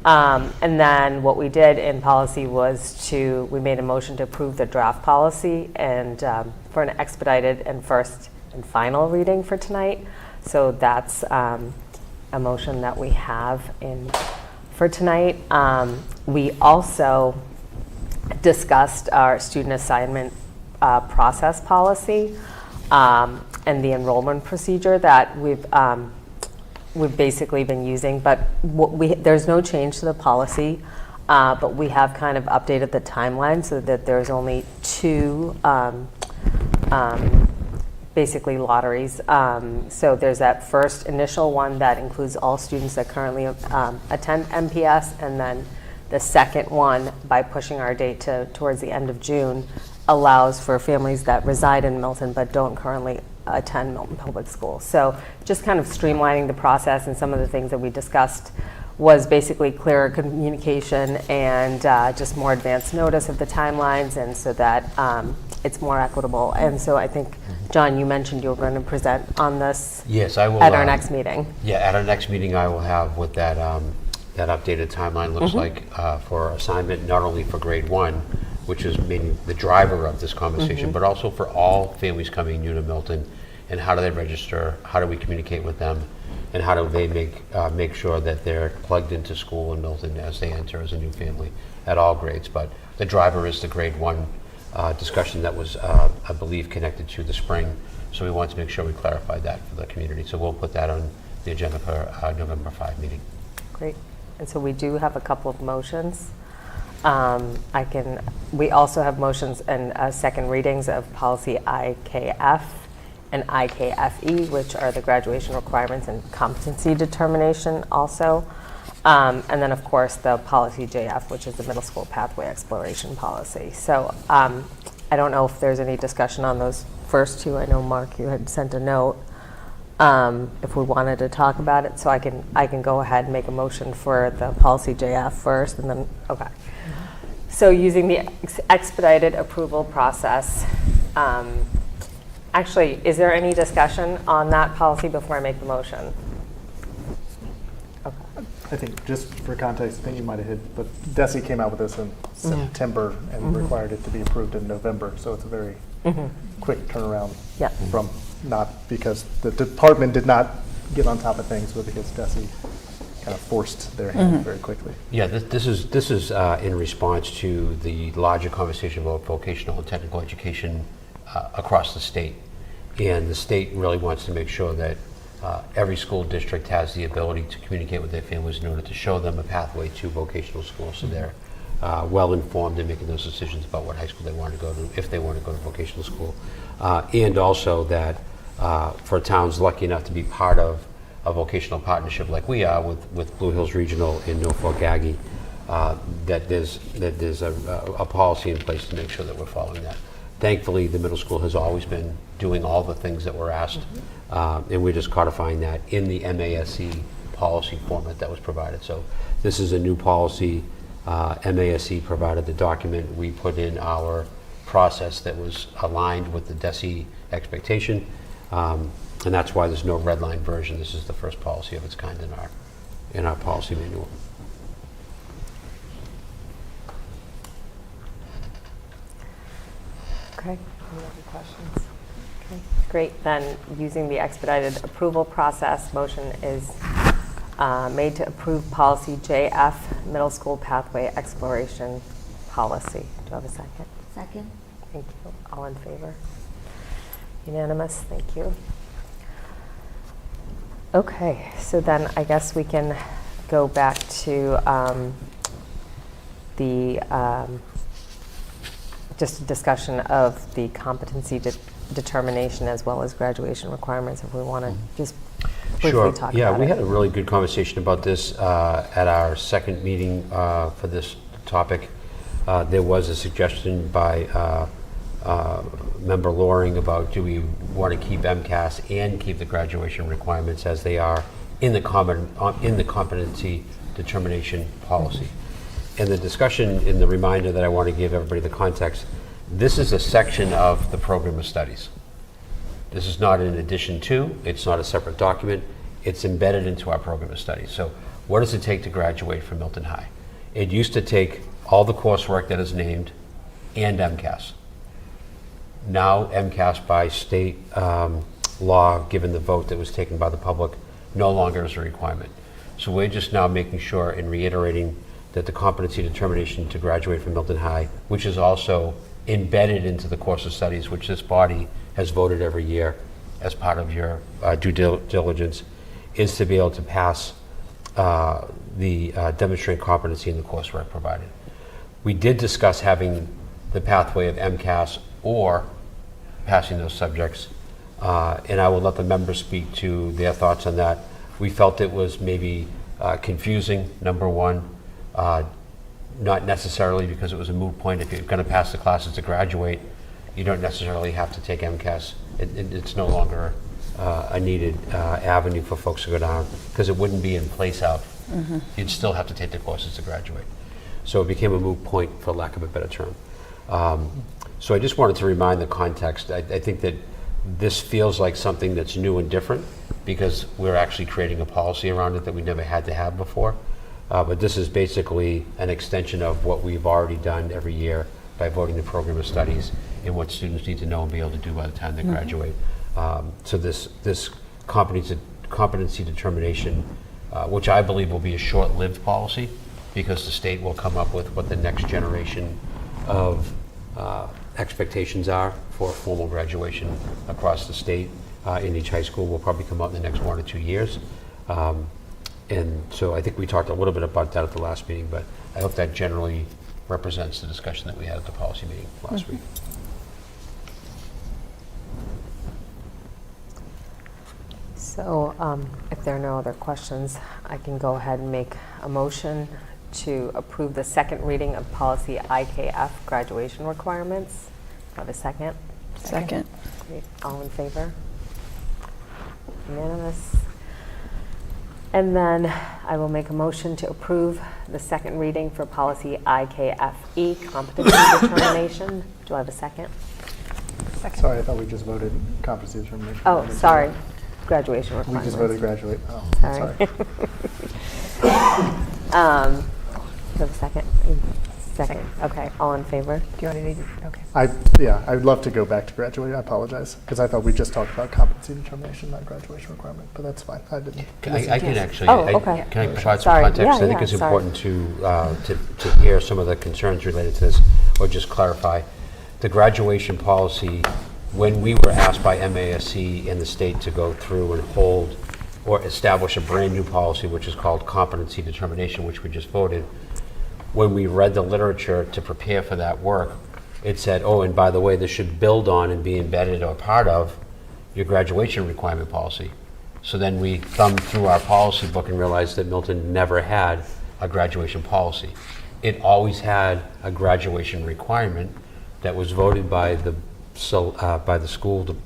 And then what we did in policy was we made a motion to approve the draft policy and for an expedited and first and final reading for tonight. So that's a motion that we have for tonight. We also discussed our student assignment process policy and the enrollment procedure that we've basically been using, but there's no change to the policy, but we have kind of updated the timeline so that there's only 2 basically lotteries. So there's that first initial one that includes all students that currently attend MPS, and then the second one, by pushing our date towards the end of June, allows for families that reside in Milton but don't currently attend Milton Public Schools. So just kind of streamlining the process, and some of the things that we discussed was basically clearer communication and just more advanced notice of the timelines, and so that it's more equitable. And so I think, John, you mentioned you were going to present on this. Yes, I will. At our next meeting. Yeah, at our next meeting, I will have what that updated timeline looks like for assignment, not only for grade 1, which is maybe the driver of this conversation, but also for all families coming new to Milton, and how do they register, how do we communicate with them, and how do they make sure that they're plugged into school in Milton as they enter as a new family at all grades. But the driver is the grade 1 discussion that was, I believe, connected to the spring, so we want to make sure we clarify that for the community. So we'll put that on the agenda for November 5 meeting. Great. And so we do have a couple of motions. We also have motions and second readings of policy IKF and IKFE, which are the graduation requirements and competency determination also. And then, of course, the policy JF, which is the middle school pathway exploration policy. So I don't know if there's any discussion on those first two. I know, Mark, you had sent a note if we wanted to talk about it. So I can go ahead and make a motion for the policy JF first, and then, okay. So using the expedited approval process, actually, is there any discussion on that policy before I make the motion? Okay. I think, just for context, I think you might have hit, but DESE came out with this in September and required it to be approved in November, so it's a very quick turnaround from not because the department did not get on top of things, but because DESE kind of forced their hand very quickly. Yeah, this is in response to the larger conversation about vocational and technical education across the state. And the state really wants to make sure that every school district has the ability to communicate with their families in order to show them a pathway to vocational school, so they're well informed in making those decisions about what high school they want to go to, if they want to go to vocational school. And also that for towns lucky enough to be part of a vocational partnership like we are with Blue Hills Regional in Norfolk Aggie, that there's a policy in place to make sure that we're following that. Thankfully, the middle school has always been doing all the things that were asked, and we're just codifying that in the MASC policy format that was provided. So this is a new policy. MASC provided the document. We put in our process that was aligned with the DESE expectation, and that's why there's no red line version. This is the first policy of its kind in our policy manual. Okay. Any other questions? Okay, great. Then, using the expedited approval process, motion is made to approve policy JF, middle school pathway exploration policy. Do I have a second? Second. Thank you. All in favor? Unanimous. Thank you. Okay, so then I guess we can go back to just a discussion of the competency determination as well as graduation requirements, if we want to just briefly talk about it. Yeah, we had a really good conversation about this at our second meeting for this topic. There was a suggestion by Member Loring about, do we want to keep MCAS and keep the graduation requirements as they are in the competency determination policy? And the discussion, in the reminder that I want to give everybody the context, this is a section of the program of studies. This is not in addition to, it's not a separate document, it's embedded into our program of studies. So what does it take to graduate from Milton High? It used to take all the coursework that is named and MCAS. Now MCAS by state law, given the vote that was taken by the public, no longer is a requirement. So we're just now making sure and reiterating that the competency determination to graduate from Milton High, which is also embedded into the course of studies, which this body has voted every year as part of your due diligence, is to be able to pass the demonstrated competency in the coursework provided. We did discuss having the pathway of MCAS or passing those subjects, and I will let the members speak to their thoughts on that. We felt it was maybe confusing, number one, not necessarily because it was a moot point. If you're going to pass the classes to graduate, you don't necessarily have to take MCAS. It's no longer a needed avenue for folks to go down because it wouldn't be in place out. You'd still have to take the courses to graduate. So it became a moot point, for lack of a better term. So I just wanted to remind the context. I think that this feels like something that's new and different because we're actually creating a policy around it that we never had to have before. But this is basically an extension of what we've already done every year by voting the program of studies and what students need to know and be able to do by the time they graduate. So this competency determination, which I believe will be a short-lived policy because the state will come up with what the next generation of expectations are for formal graduation across the state in each high school will probably come out in the next 1 or 2 years. And so I think we talked a little bit about that at the last meeting, but I hope that generally represents the discussion that we had at the policy meeting last week. So if there are no other questions, I can go ahead and make a motion to approve the second reading of policy IKF graduation requirements. Do I have a second? Second. Great. All in favor? Unanimous. And then I will make a motion to approve the second reading for policy IKFE, competency determination. Do I have a second? Sorry, I thought we just voted competency determination. Oh, sorry. Graduation We requirements. just voted graduate. Oh, Sorry. sorry. Do you have a second? Second. Okay. All in favor? Do you want to do, okay. I'd love to go back to graduate. I apologize, because I thought we just talked about competency determination, not graduation requirement, but that's fine. I didn't. I can actually, Oh, okay. can I provide some Sorry. context? Yeah, I think yeah, it's sorry. important to hear some of the concerns related to this, or just clarify. The graduation policy, when we were asked by MASC and the state to go through and hold or establish a brand new policy, which is called competency determination, which we just voted, when we read the literature to prepare for that work, it said, oh, and by the way, this should build on and be embedded or part of your graduation requirement policy. So then we thumbed through our policy book and realized that Milton never had a graduation policy. It always had a graduation requirement that was voted by the school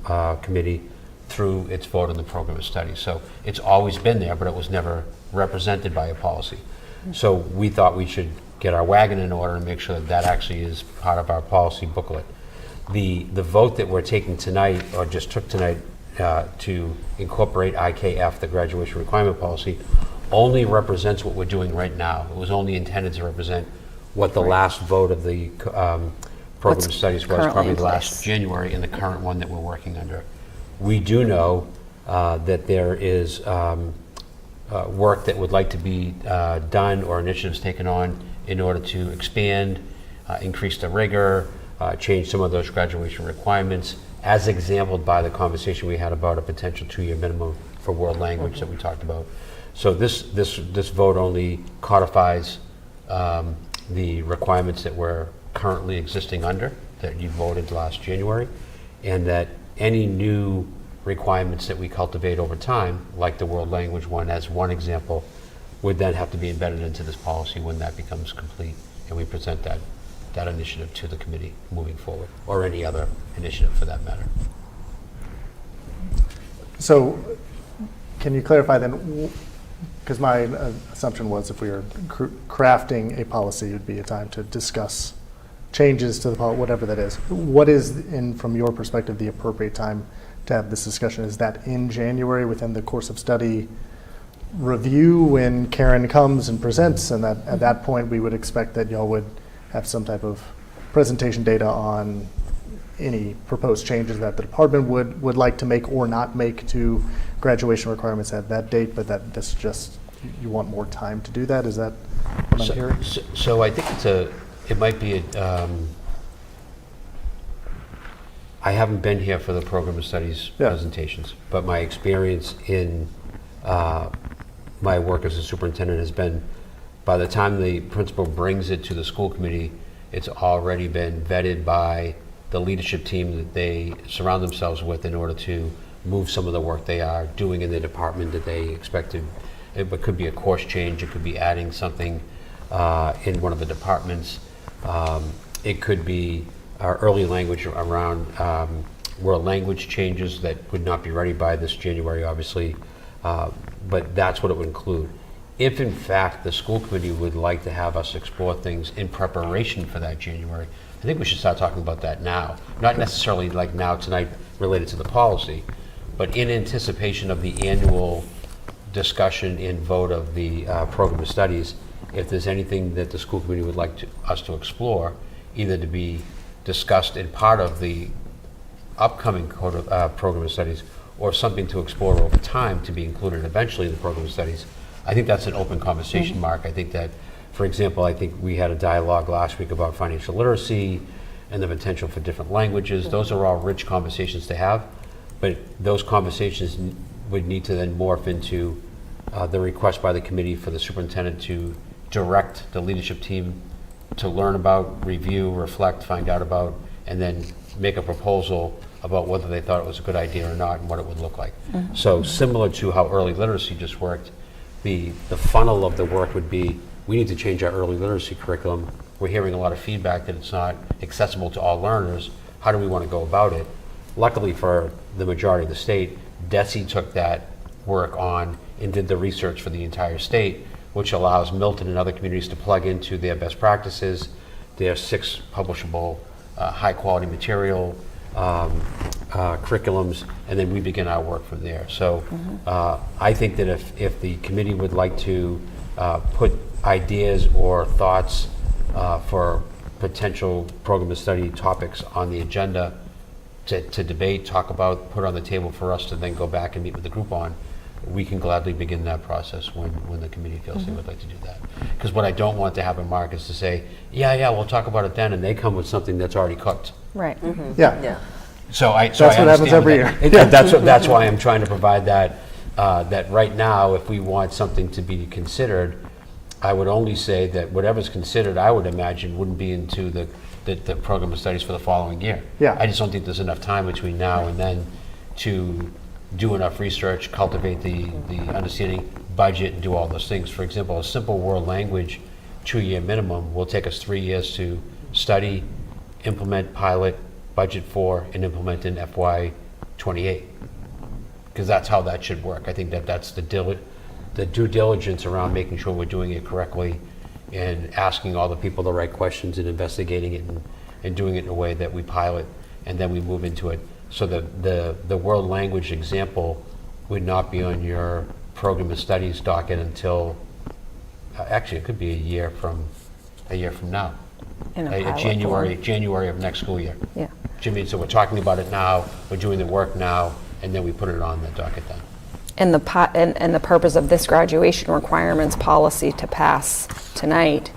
committee through its vote on the program of study. So it's always been there, but it was never represented by a policy. So we thought we should get our wagon in order and make sure that that actually is part of our policy booklet. The vote that we're taking tonight, or just took tonight, to incorporate IKF, the graduation requirement policy, only represents what we're doing right now. It was only intended to represent what the last vote of the program What's of studies was, currently probably in last place. January, and the current one that we're working under. We do know that there is work that would like to be done or initiatives taken on in order to expand, increase the rigor, change some of those graduation requirements, as exampled by the conversation we had about a potential 2-year minimum for world language that we talked about. So this vote only codifies the requirements that were currently existing under, that you voted last January, and that any new requirements that we cultivate over time, like the world language one as one example, would then have to be embedded into this policy when that becomes complete, and we present that initiative to the committee moving forward, or any other initiative for that matter. So can you clarify then, because my assumption was if we were crafting a policy, it would be a time to discuss changes to the policy, whatever that is. What is, from your perspective, the appropriate time to have this discussion? Is that in January within the course of study review when Karen comes and presents, and that at that point we would expect that y'all would have some type of presentation data on any proposed changes that the department would like to make or not make to graduation requirements at that date, but that this just, you want more time to do that? Is that what I'm hearing? So I think it might be I haven't been here for the program of studies presentations, but my experience in my work as a superintendent has been, by the time the principal brings it to the school committee, it's already been vetted by the leadership team that they surround themselves with in order to move some of the work they are doing in the department that they expected. It could be a course change, it could be adding something in one of the departments. It could be our early language around world language changes that would not be ready by this January, obviously, but that's what it would include. If in fact the school committee would like to have us explore things in preparation for that January, I think we should start talking about that now. Not necessarily like now, tonight, related to the policy, but in anticipation of the annual discussion and vote of the program of studies, if there's anything that the school committee would like us to explore, either to be discussed in part of the upcoming program of studies, or something to explore over time to be included eventually in the program of studies, I think that's an open conversation, Mark. I think that, for example, I think we had a dialogue last week about financial literacy and the potential for different languages. Those are all rich conversations to have, but those conversations would need to then morph into the request by the committee for the superintendent to direct the leadership team to learn about, review, reflect, find out about, and then make a proposal about whether they thought it was a good idea or not and what it would look like. So similar to how early literacy just worked, the funnel of the work would be, we need to change our early literacy curriculum. We're hearing a lot of feedback that it's not accessible to all learners. How do we want to go about it? Luckily for the majority of the state, DESE took that work on and did the research for the entire state, which allows Milton and other communities to plug into their best practices, their 6 publishable high-quality material curriculums, and then we begin our work from there. So I think that if the committee would like to put ideas or thoughts for potential program of study topics on the agenda to debate, talk about, put on the table for us to then go back and meet with the group on, we can gladly begin that process when the committee feels they would like to do that. Because what I don't want to happen, Mark, is to say, yeah, we'll talk about it then, and they come with something that's already cooked. Right. Yeah. So I That's what happens every year. That's why I'm trying to provide that, that right now, if we want something to be considered, I would only say that whatever's considered, I would imagine, wouldn't be into the program of studies for the following year. Yeah. I just don't think there's enough time between now and then to do enough research, cultivate the understanding, budget, and do all those things. For example, a simple world language 2-year minimum will take us 3 years to study, implement, pilot, budget for, and implement in FY '28. Because that's how that should work. I think that's the due diligence around making sure we're doing it correctly and asking all the people the right questions and investigating it and doing it in a way that we pilot and then we move into it. So the world language example would not be on your program of studies docket until, actually it could be a year from now. In a pilot form. January of next school year. Yeah. Jimmy, so we're talking about it now, we're doing the work now, and then we put it on the docket then. And the purpose of this graduation requirements policy to pass tonight,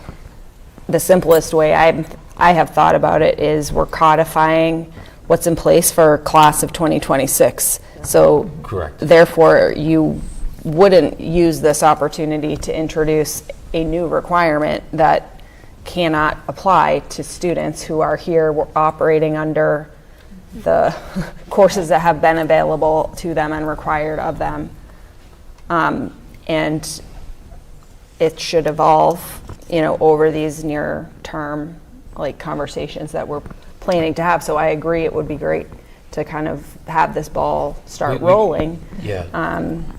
the simplest way I have thought about it is we're codifying what's in place for class of 2026. So Correct. Therefore, you wouldn't use this opportunity to introduce a new requirement that cannot apply to students who are here operating under the courses that have been available to them and required of them. And it should evolve, over these near-term conversations that we're planning to have. So I agree, it would be great to kind of have this ball start rolling. Yeah.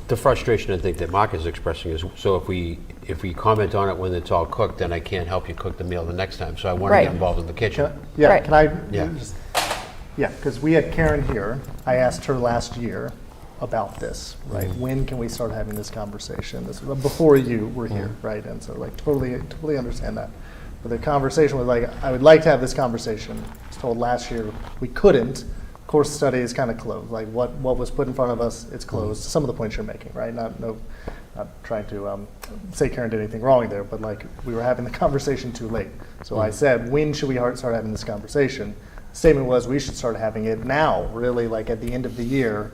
The frustration I think that Mark is expressing is, so if we comment on it when it's all cooked, then I can't help you cook the meal the next time. So I want to Right. get involved in the kitchen. Right. Can I Yeah. just, because we had Karen here. I asked her last year about this, right? When can we start having this conversation? This was before you were here, right? And so totally understand that. But the conversation was I would like to have this conversation. I was told last year we couldn't. Course study is kind of closed. What was put in front of us, it's closed. Some of the points you're making, right? Not trying to say Karen did anything wrong there, but we were having the conversation too late. So I said, when should we start having this conversation? The statement was we should start having it now, really, at the end of the year.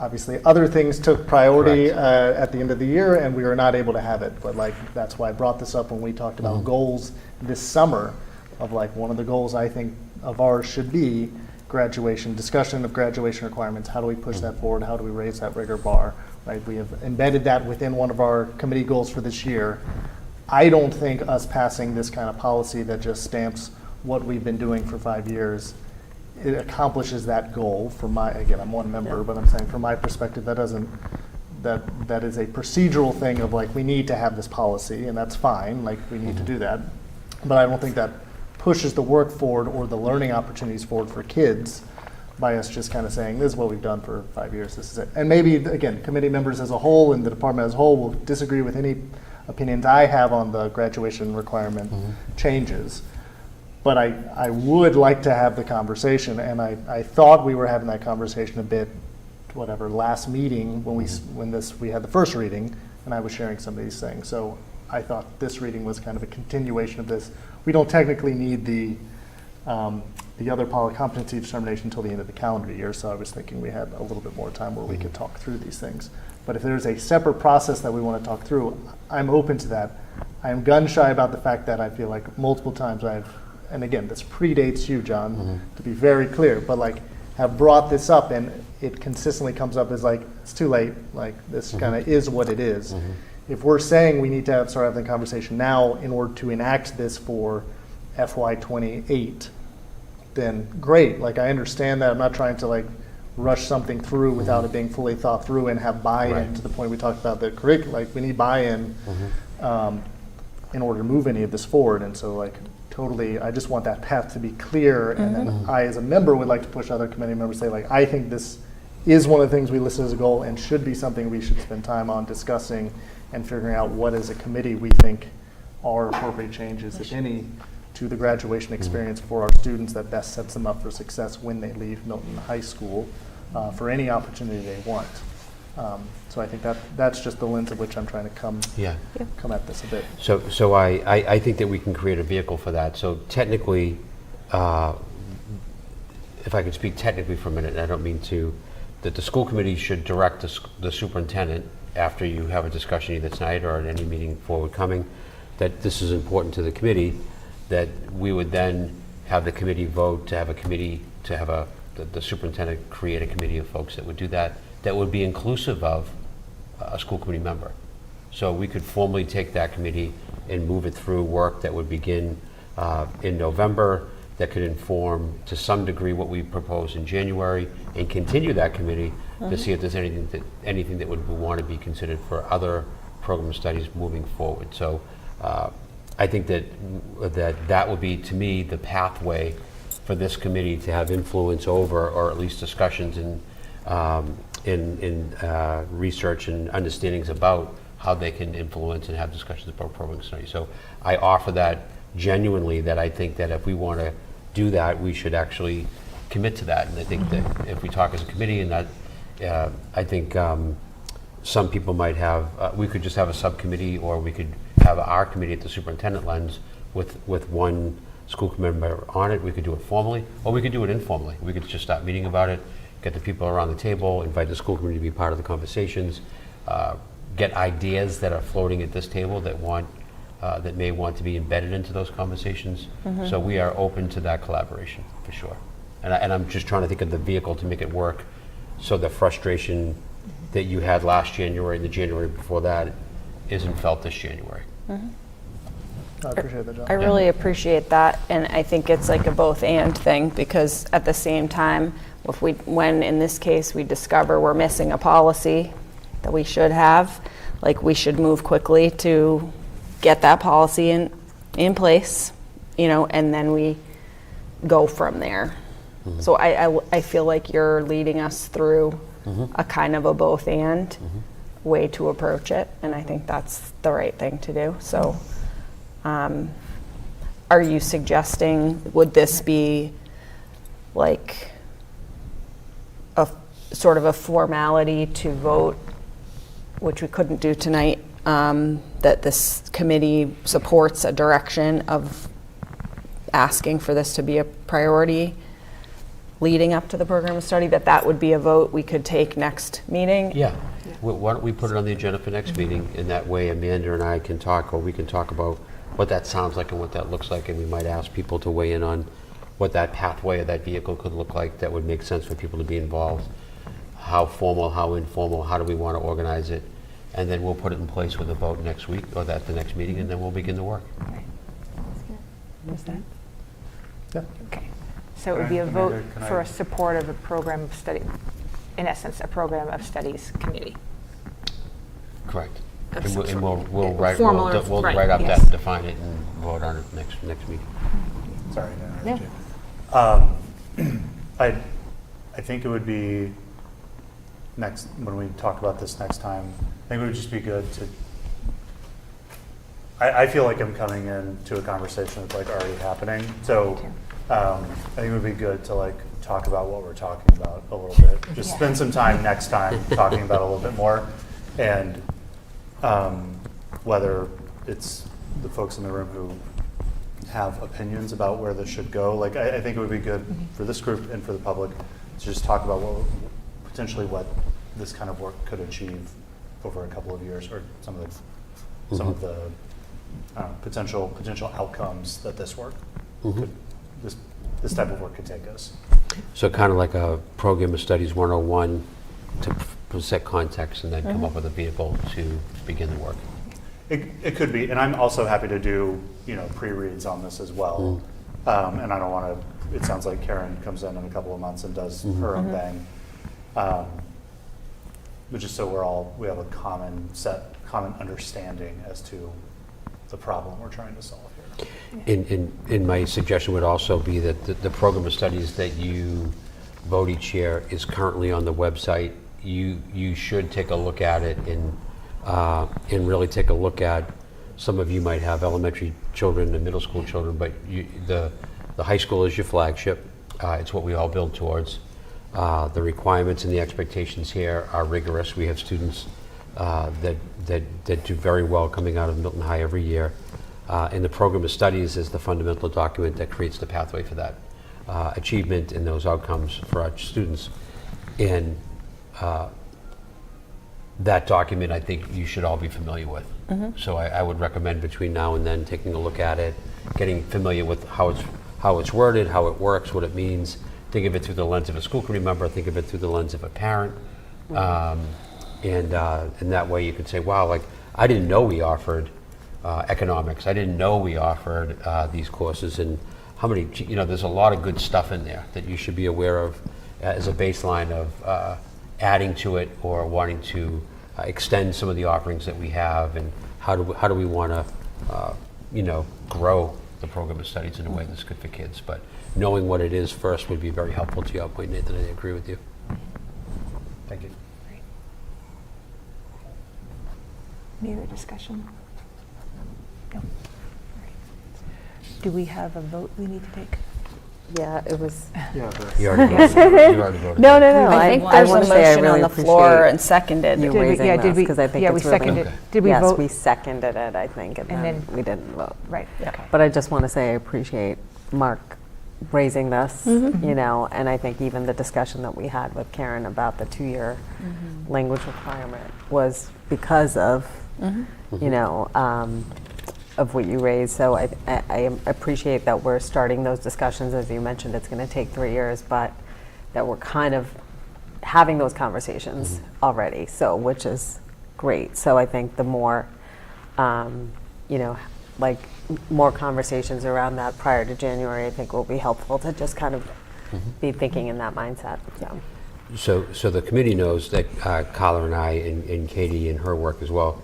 Obviously, other things took priority at the end of the year, and we were not able to have it. But that's why I brought this up when we talked about goals this summer. Of one of the goals I think of ours should be discussion of graduation requirements. How do we push that forward? How do we raise that rigor bar? Right? We have embedded that within one of our committee goals for this year. I don't think us passing this kind of policy that just stamps what we've been doing for 5 years, it accomplishes that goal. Again, I'm one member, but I'm saying from my perspective, that is a procedural thing of we need to have this policy, and that's fine. We need to do that, but I don't think that pushes the work forward or the learning opportunities forward for kids by us just kind of saying, this is what we've done for 5 years, this is it. And maybe, again, committee members as a whole and the department as a whole will disagree with any opinions I have on the graduation requirement changes. But I would like to have the conversation, and I thought we were having that conversation a bit, last meeting when we had the first reading, and I was sharing some of these things. So I thought this reading was kind of a continuation of this. We don't technically need the other competency determination until the end of the calendar year, so I was thinking we had a little bit more time where we could talk through these things. But if there's a separate process that we want to talk through, I'm open to that. I'm gun shy about the fact that I feel like multiple times and again, this predates you, John, to be very clear, but like have brought this up and it consistently comes up as like, it's too late, like this kind of is what it is. If we're saying we need to start having the conversation now in order to enact this for FY28, then great. Like I understand that. I'm not trying to like rush something through without it being fully thought through and have buy-in Right. to the point we talked about the curriculum. Like we need buy-in in order to move any of this forward. And so like totally, I just want that path to be clear. And then I, as a member, would like to push other committee members to say like, I think this is one of the things we listed as a goal and should be something we should spend time on discussing and figuring out what as a committee we think are appropriate changes, if any, to the graduation experience for our students that best sets them up for success when they leave Milton High School for any opportunity they want. So I think that's just the lens of which I'm trying to come at this a bit. So I think that we can create a vehicle for that. So technically, if I could speak technically for a minute, and I don't mean to, that the school committee should direct the superintendent after you have a discussion either tonight or at any meeting forward coming, that this is important to the committee, that we would then have the committee vote to have a committee, to have the superintendent create a committee of folks that would do that, that would be inclusive of a school committee member. So we could formally take that committee and move it through work that would begin in November, that could inform to some degree what we propose in January, and continue that committee to see if there's anything that would want to be considered for other program studies moving forward. So I think that would be, to me, the pathway for this committee to have influence over, or at least discussions in research and understandings about how they can influence and have discussions about program studies. So I offer that genuinely, that I think that if we want to do that, we should actually commit to that. And I think that if we talk as a committee, and that I think some people might have, we could just have a subcommittee, or we could have our committee at the superintendent lens with one school committee member on it. We could do it formally, or we could do it informally. We could just start meeting about it, get the people around the table, invite the school committee to be part of the conversations, get ideas that are floating at this table that may want to be embedded into those conversations. So we are open to that collaboration for sure. And I'm just trying to think of the vehicle to make it work, so the frustration that you had last January and the January before that isn't felt this January. I appreciate that, John. I really appreciate that, and I think it's like a both and thing, because at the same time, when in this case we discover we're missing a policy that we should have, like we should move quickly to get that policy in place, and then we go from there. So I feel like you're leading us through a kind of a both and way to approach it, and I think that's the right thing to do. So are you suggesting, would this be like a sort of a formality to vote, which we couldn't do tonight, that this committee supports a direction of asking for this to be a priority leading up to the program of study, that would be a vote we could take next meeting? Yeah. Why don't we put it on the agenda for next meeting, and that way Amanda and I can talk, or we can talk about what that sounds like and what that looks like, and we might ask people to weigh in on what that pathway or that vehicle could look like that would make sense for people to be involved. How formal, how informal, how do we want to organize it? And then we'll put it in place with a vote next week, or at the next meeting, and then we'll begin the work. Was that? Yeah. Okay. So it would be a vote for a support of a program of study, in essence, a program of studies committee. Correct. Of And some we'll sort. write Formal or- we'll right, write up yes. that, define it, and vote on it next meeting. Sorry to interrupt No. you. I think it would be next, when we talk about this next time, I think it would just be good to, I feel like I'm coming into a conversation that's like already happening. So I think it would be good to like talk about what we're talking about a little bit. Just spend some time next time talking about it a little bit more. And whether it's the folks in the room who have opinions about where this should go, like I think it would be good for this group and for the public to just talk about potentially what this kind of work could achieve over a couple of years, or some of the potential outcomes that this work, Mhm. this type of work could take us. So kind of like a program of studies 101 to set context and then come up with a vehicle to begin the work. It could be, and I'm also happy to do, pre-reads on this as well. And I don't want to, it sounds like Karen comes in a couple of months and does her own thing. But just so we have a common understanding as to the problem we're trying to solve here. And my suggestion would also be that the program of studies that you vote each year is currently on the website. You should take a look at it and really take a look at, some of you might have elementary children and middle school children, but the high school is your flagship. It's what we all build towards. The requirements and the expectations here are rigorous. We have students that do very well coming out of Milton High every year. And the program of studies is the fundamental document that creates the pathway for that achievement and those outcomes for our students. And that document, I think you should all be familiar with. So I would recommend between now and then taking a look at it, getting familiar with how it's worded, how it works, what it means. Think of it through the lens of a school committee member. Think of it through the lens of a parent. And that way you could say, wow, like I didn't know we offered economics. I didn't know we offered these courses, and how many, there's a lot of good stuff in there that you should be aware of as a baseline of adding to it or wanting to extend some of the offerings that we have, and how do we want to grow the program of studies in a way that's good for kids. But knowing what it is first would be very helpful to your point, Nathan. I agree with you. Thank you. Any other discussion? No. All right. Do we have a vote we need to take? Yeah, it was. You already voted. No. I think there's a wanna say I motion really on the floor appreciate and seconded. you Did we- raising yeah, this, did we- 'cause I think yeah, it's we really. seconded. Okay. Did we Yes, vote? we seconded it, I think, and And then then- we didn't vote. Right, okay. But I just want to say I appreciate Mark raising this, and I think even the discussion that we had with Karen about the 2-year language requirement was because of, of what you raised. So I appreciate that we're starting those discussions. As you mentioned, it's going to take 3 years, but that we're kind of having those conversations already, so which is great. So I think the more, more conversations around that prior to January, I think will be helpful to just kind of be thinking in that mindset. So the committee knows that Carla and I and Katie and her work as well,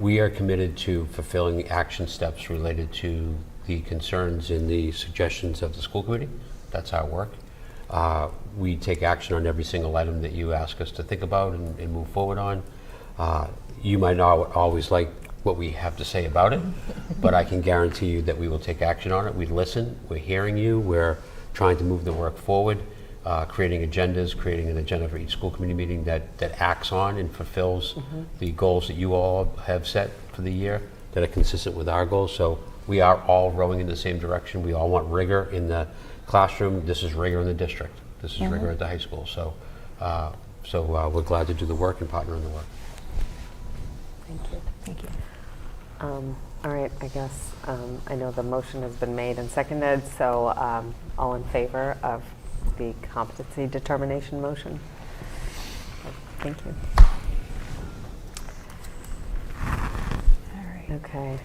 we are committed to fulfilling action steps related to the concerns and the suggestions of the school committee. That's our work. We take action on every single item that you ask us to think about and move forward on. You might not always like what we have to say about it, but I can guarantee you that we will take action on it. We listen, we're hearing you, we're trying to move the work forward, creating agendas, creating an agenda for each school committee meeting that acts on and fulfills the goals that you all have set for the year that are consistent with our goals. So we are all rowing in the same direction. We all want rigor in the classroom. This is rigor in the district. This is rigor at the high school. So, we're glad to do the work and partner in the work. Thank you. Thank you. All right, I guess I know the motion has been made and seconded, so all in favor of the competency determination motion? Thank you. All right. Okay,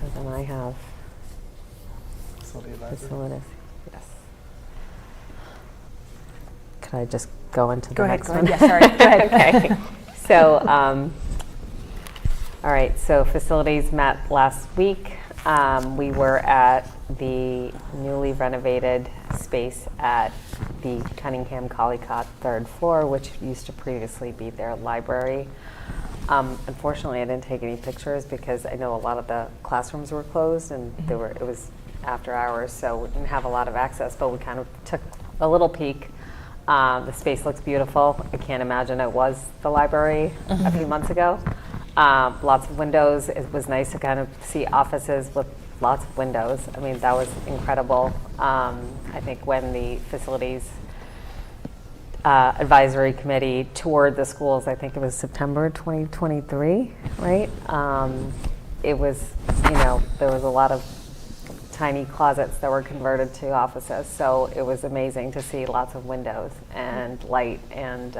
so then I have Facility advisory. facilities. Yes. Could I just go into Go the ahead, next go one? ahead. Yeah, sorry. Go ahead. Okay. So, all right, so facilities met last week. We were at the newly renovated space at the Cunningham Collycott third floor, which used to previously be their library. Unfortunately, I didn't take any pictures because I know a lot of the classrooms were closed and it was after hours, so we didn't have a lot of access, but we kind of took a little peek. The space looks beautiful. I can't imagine it was the library a few months ago. Lots of windows. It was nice to kind of see offices with lots of windows. I mean, that was incredible. I think when the facilities advisory committee toured the schools, I think it was September 2023, right? It was there was a lot of tiny closets that were converted to offices. So it was amazing to see lots of windows and light and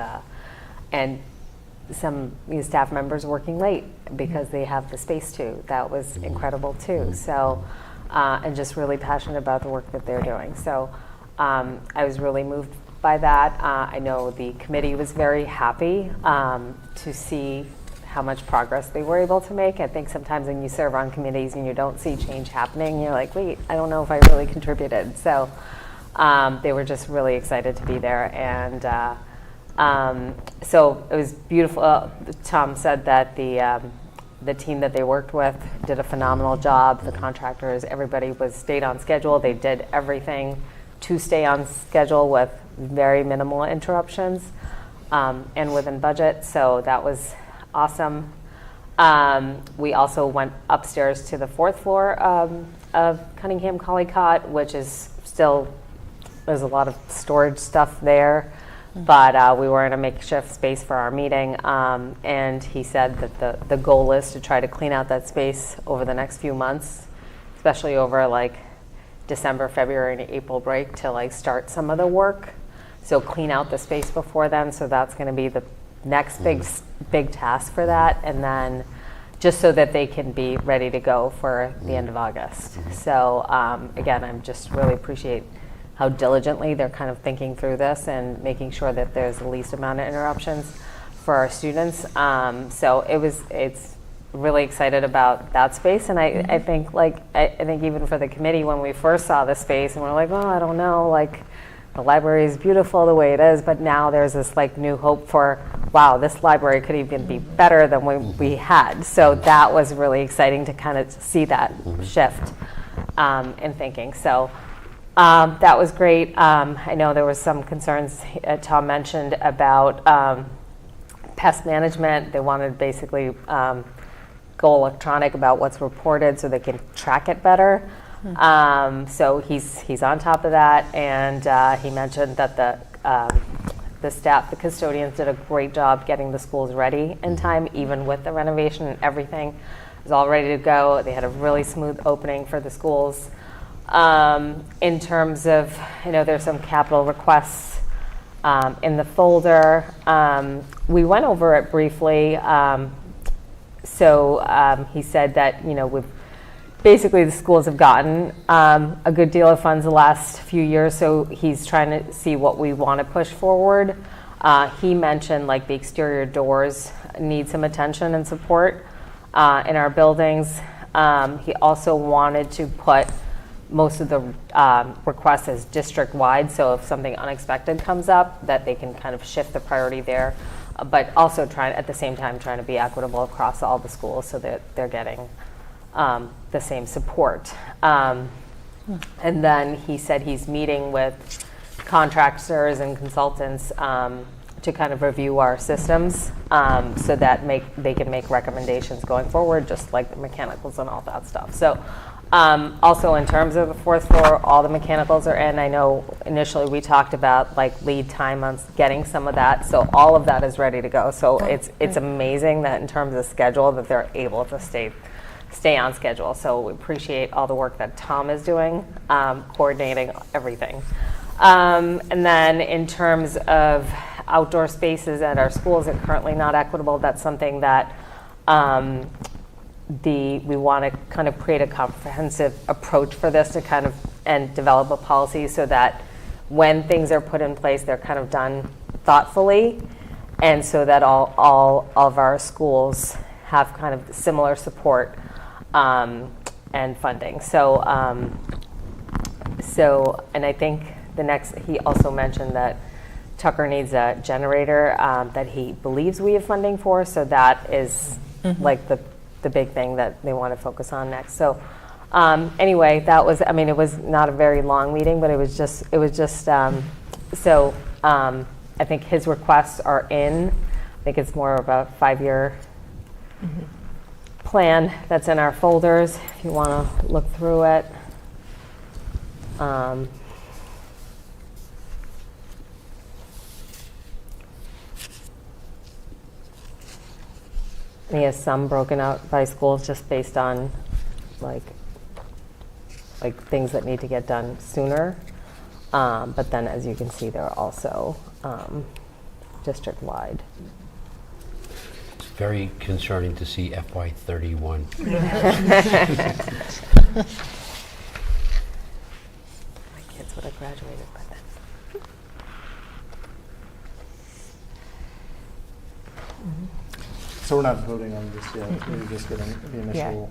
some staff members working late because they have the space to. That was incredible too. So, and just really passionate about the work that they're doing. So I was really moved by that. I know the committee was very happy to see how much progress they were able to make. I think sometimes when you serve on committees and you don't see change happening, you're like, wait, I don't know if I really contributed. So they were just really excited to be there. And so it was beautiful. Tom said that the team that they worked with did a phenomenal job. The contractors, everybody stayed on schedule. They did everything to stay on schedule with very minimal interruptions and within budget. So that was awesome. We also went upstairs to the 4th floor of Cunningham Collycott, which is still, there's a lot of storage stuff there, but we were in a makeshift space for our meeting, and he said that the goal is to try to clean out that space over the next few months, especially over like December, February, and April break to like start some of the work. So clean out the space before then. So that's going to be the next big task for that, and then just so that they can be ready to go for the end of August. So again, I'm just really appreciate how diligently they're kind of thinking through this and making sure that there's the least amount of interruptions for our students. So it's really excited about that space, and I think I think even for the committee, when we first saw the space and we're like, well, I don't know, like the library is beautiful the way it is, but now there's this like new hope for, wow, this library could even be better than we had. So that was really exciting to kind of see that shift in thinking. So that was great. I know there was some concerns Tom mentioned about pest management. They wanted to basically go electronic about what's reported so they can track it better. So he's on top of that, and he mentioned that the staff, the custodians, did a great job getting the schools ready in time, even with the renovation and everything was all ready to go. They had a really smooth opening for the schools. In terms of, there's some capital requests in the folder. We went over it briefly. So he said that, basically the schools have gotten a good deal of funds the last few years, so he's trying to see what we want to push forward. He mentioned like the exterior doors need some attention and support in our buildings. He also wanted to put most of the requests as district-wide, so if something unexpected comes up, that they can kind of shift the priority there, but also at the same time trying to be equitable across all the schools so that they're getting the same support. And then he said he's meeting with contractors and consultants to kind of review our systems so that they can make recommendations going forward, just like the mechanicals and all that stuff. So also in terms of the 4th floor, all the mechanicals are in. I know initially we talked about like lead time on getting some of that, so all of that is ready to go. So it's amazing that in terms of schedule that they're able to stay on schedule. So we appreciate all the work that Tom is doing, coordinating everything. And then in terms of outdoor spaces at our schools are currently not equitable. That's something that we want to kind of create a comprehensive approach for this to kind of and develop a policy so that when things are put in place, they're kind of done thoughtfully, and so that all of our schools have kind of similar support and funding. So, and I think he also mentioned that Tucker needs a generator that he believes we have funding for. So that is like the big thing that they want to focus on next. So anyway, that was, it was not a very long meeting, but it was just I think his requests are in. I think it's more of a 5-year plan that's in our folders if you want to look through it. He has some broken out by schools just based on like things that need to get done sooner. But then, as you can see, there are also district-wide. It's very concerning to see FY31. My kids would have graduated by then. So we're not voting on this yet. We're just getting the initial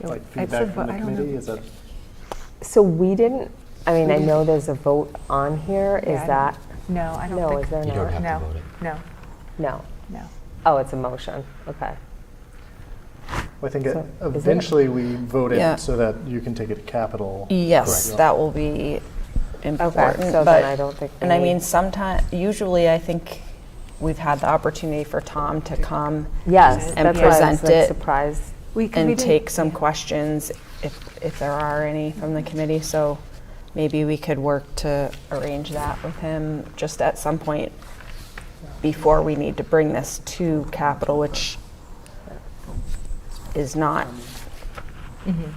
like feedback from the committee. Is that? So we didn't. I mean, I know there's a vote on here. Is that? No, I don't No, think. is there You don't not? have No, to vote it. no, No. no. Oh, it's a motion. Okay. Well, I think So, is it- eventually we vote Yeah. it so that you can take it to capital. Yes, Correct. that will be important. Okay. So but, then I don't think. and I we- mean, usually I think we've had the opportunity for Tom to come Yes, and that's why I was present like, it surprised. and take some questions if there are any from the committee. So maybe we could work to arrange that with him just at some point before we need to bring this to capital, which is not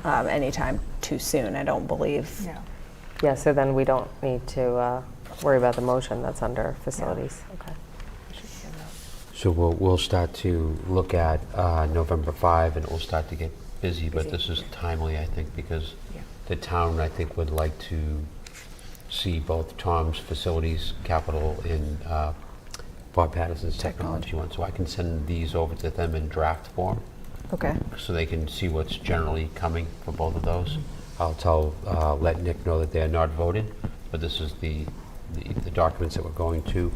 anytime too soon, I don't believe. Yeah. Yeah. So then we don't need to worry about the motion that's under facilities. Okay. So we'll start to look at November 5, and it will start to get busy, but this is timely, I think, because the town, I think, would like to see both Tom's facilities, capital, and Bob Patterson's technology one. So I can send these over to them in draft form, Okay. so they can see what's generally coming for both of those. I'll let Nick know that they are not voted, but this is the documents that we're going to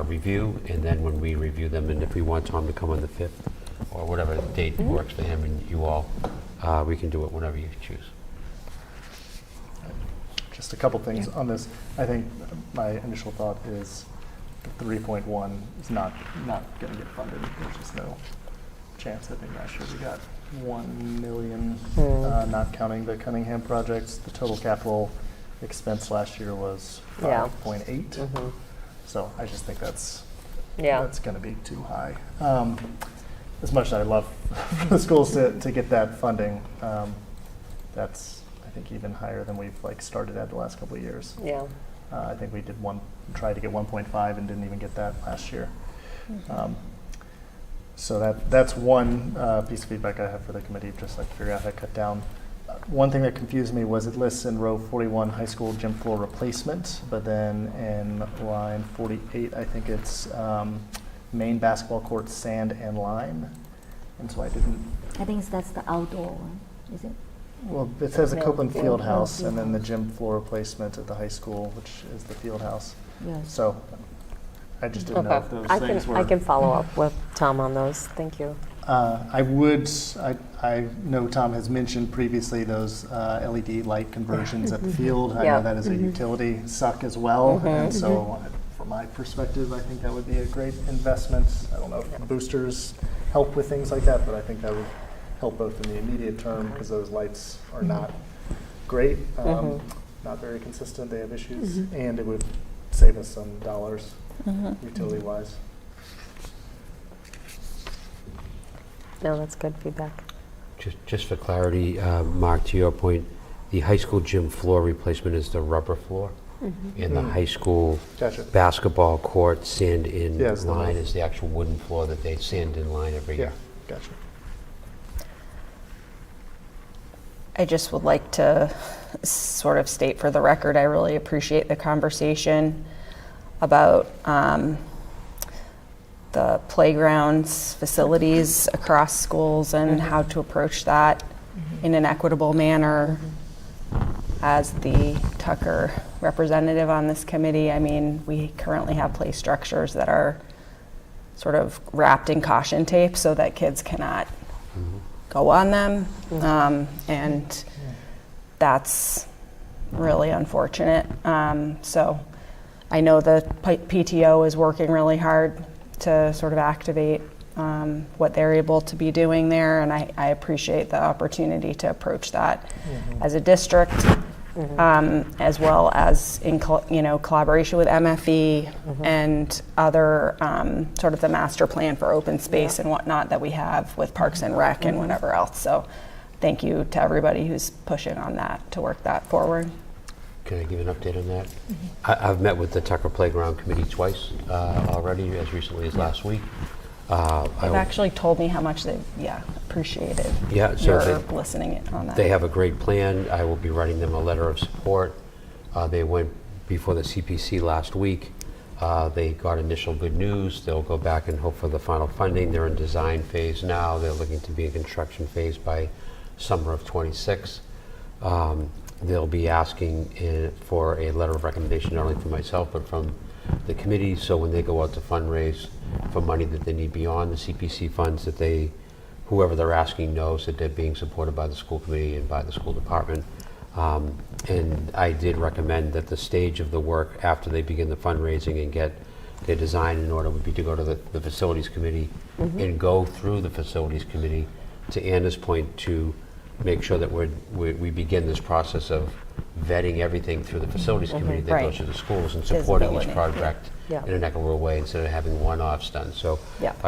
review, and then when we review them, and if we want Tom to come on the 5th, or whatever date works for him and you all, we can do it whenever you choose. Just a couple things on this. I think my initial thought is the 3.1 is not going to get funded. There's just no chance. I think last year we got 1 million, not counting the Cunningham projects. The total capital expense last year was 5.8. So I just think that's going to be too high. As much as I love for the schools to get that funding, that's I think even higher than we've started at the last couple of years. Yeah. I think we tried to get 1.5 and didn't even get that last year. So that's one piece of feedback I have for the committee, just to figure out how to cut down. One thing that confused me was it lists in row 41 high school gym floor replacement, but then in line 48, I think it's main basketball court, sand and lime. And so I think that's the outdoor one, is it? well, it says the Copeland Field Field House House. and then the gym floor replacement at the high school, which is the field house. Yes. So I just didn't know if those things were. I can follow up with Tom on those. Thank you. I know Tom has mentioned previously those LED light conversions at the field. I Yeah. know that is a utility suck as well. And so from my perspective, I think that would be a great investment. I don't know if boosters help with things like that, but I think that would help both in the immediate term because those lights are not great, not very consistent. They have issues. And it would save us some dollars utility-wise. No, that's good feedback. Just for clarity, Mark, to your point, the high school gym floor replacement is the rubber floor, and the high school Gotcha. basketball court sand in Yeah, it's the line roof. is the actual wooden floor that they sand in line every Yeah, year. gotcha. I just would like to sort of state for the record, I really appreciate the conversation about the playgrounds, facilities across schools, and how to approach that in an equitable manner. As the Tucker representative on this committee, I mean, we currently have play structures that are sort of wrapped in caution tape so that kids cannot go on them, and that's really unfortunate. So I know the PTO is working really hard to sort of activate what they're able to be doing there, and I appreciate the opportunity to approach that as a district, as well as in collaboration with MFE and other sort of the master plan for open space and whatnot that we have with Parks and Rec and whatever else. So thank you to everybody who's pushing on that to work that forward. Can I give an update on that? I've met with the Tucker Playground Committee twice already, as recently as last week. They've actually told me how much they appreciated your listening on that. They have a great plan. I will be writing them a letter of support. They went before the CPC last week. They got initial good news. They'll go back and hope for the final funding. They're in design phase now. They're looking to be in construction phase by summer of '26. They'll be asking for a letter of recommendation, not only from myself, but from the committee. So when they go out to fundraise for money that they need beyond the CPC funds, that whoever they're asking knows that they're being supported by the school committee and by the school department. And I did recommend that the stage of the work after they begin the fundraising and get their design in order would be to go to the facilities committee and go through the facilities committee, to Anna's point, to make sure that we begin this process of vetting everything through the facilities committee that goes to the schools and supporting each project in an equitable way instead of having one-offs done. So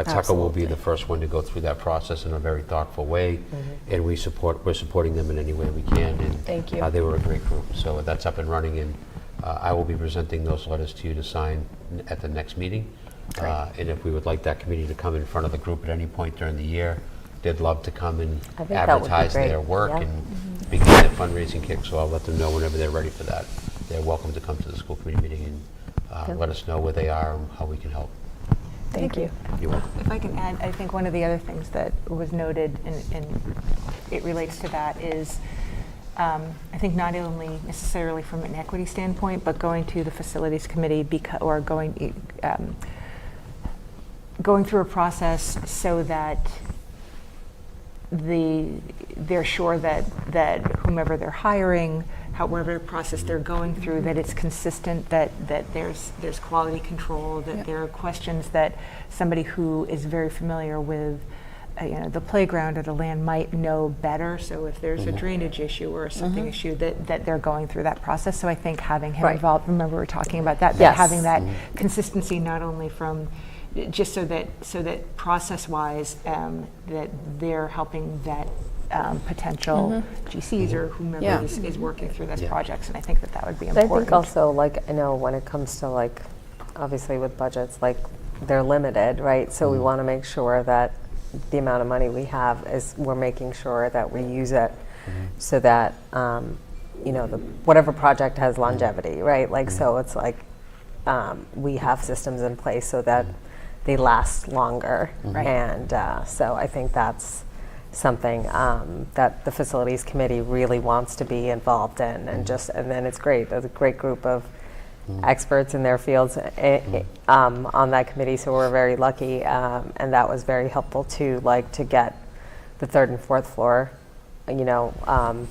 Tucker will be the first one to go through that process in a very thoughtful way, and we're supporting them in any way we can. And thank you. They were a great group, so that's up and running, and I will be presenting those letters to you to sign at the next meeting. And if we would like that committee to come in front of the group at any point during the year, they'd love to come and advertise their work and begin their fundraising kick. So I'll let them know whenever they're ready for that. They're welcome to come to the school committee meeting and let us know where they are and how we can help. Thank you. You're welcome. If I can add, I think one of the other things that was noted, and it relates to that, is I think not only necessarily from an equity standpoint, but going to the facilities committee or going through a process so that they're sure that whomever they're hiring, however process they're going through, that it's consistent, that there's quality control, that there are questions that somebody who is very familiar with the playground or the land might know better. So if there's a drainage issue or something issue, that they're going through that process. So I think having him involved, remember we were talking about that, having that consistency not only from just so that process-wise, that they're helping vet potential GCs or whomever is working through those projects, and I think that would be important. I think also, I know when it comes to obviously with budgets, they're limited, right? So we want to make sure that the amount of money we have we're making sure that we use it so that whatever project has longevity, right? So it's we have systems in place so that they last longer. And so I think that's something that the facilities committee really wants to be involved in, and then it's great. There's a great group of experts in their fields on that committee, so we're very lucky, and that was very helpful too, to get the third and fourth floor, kind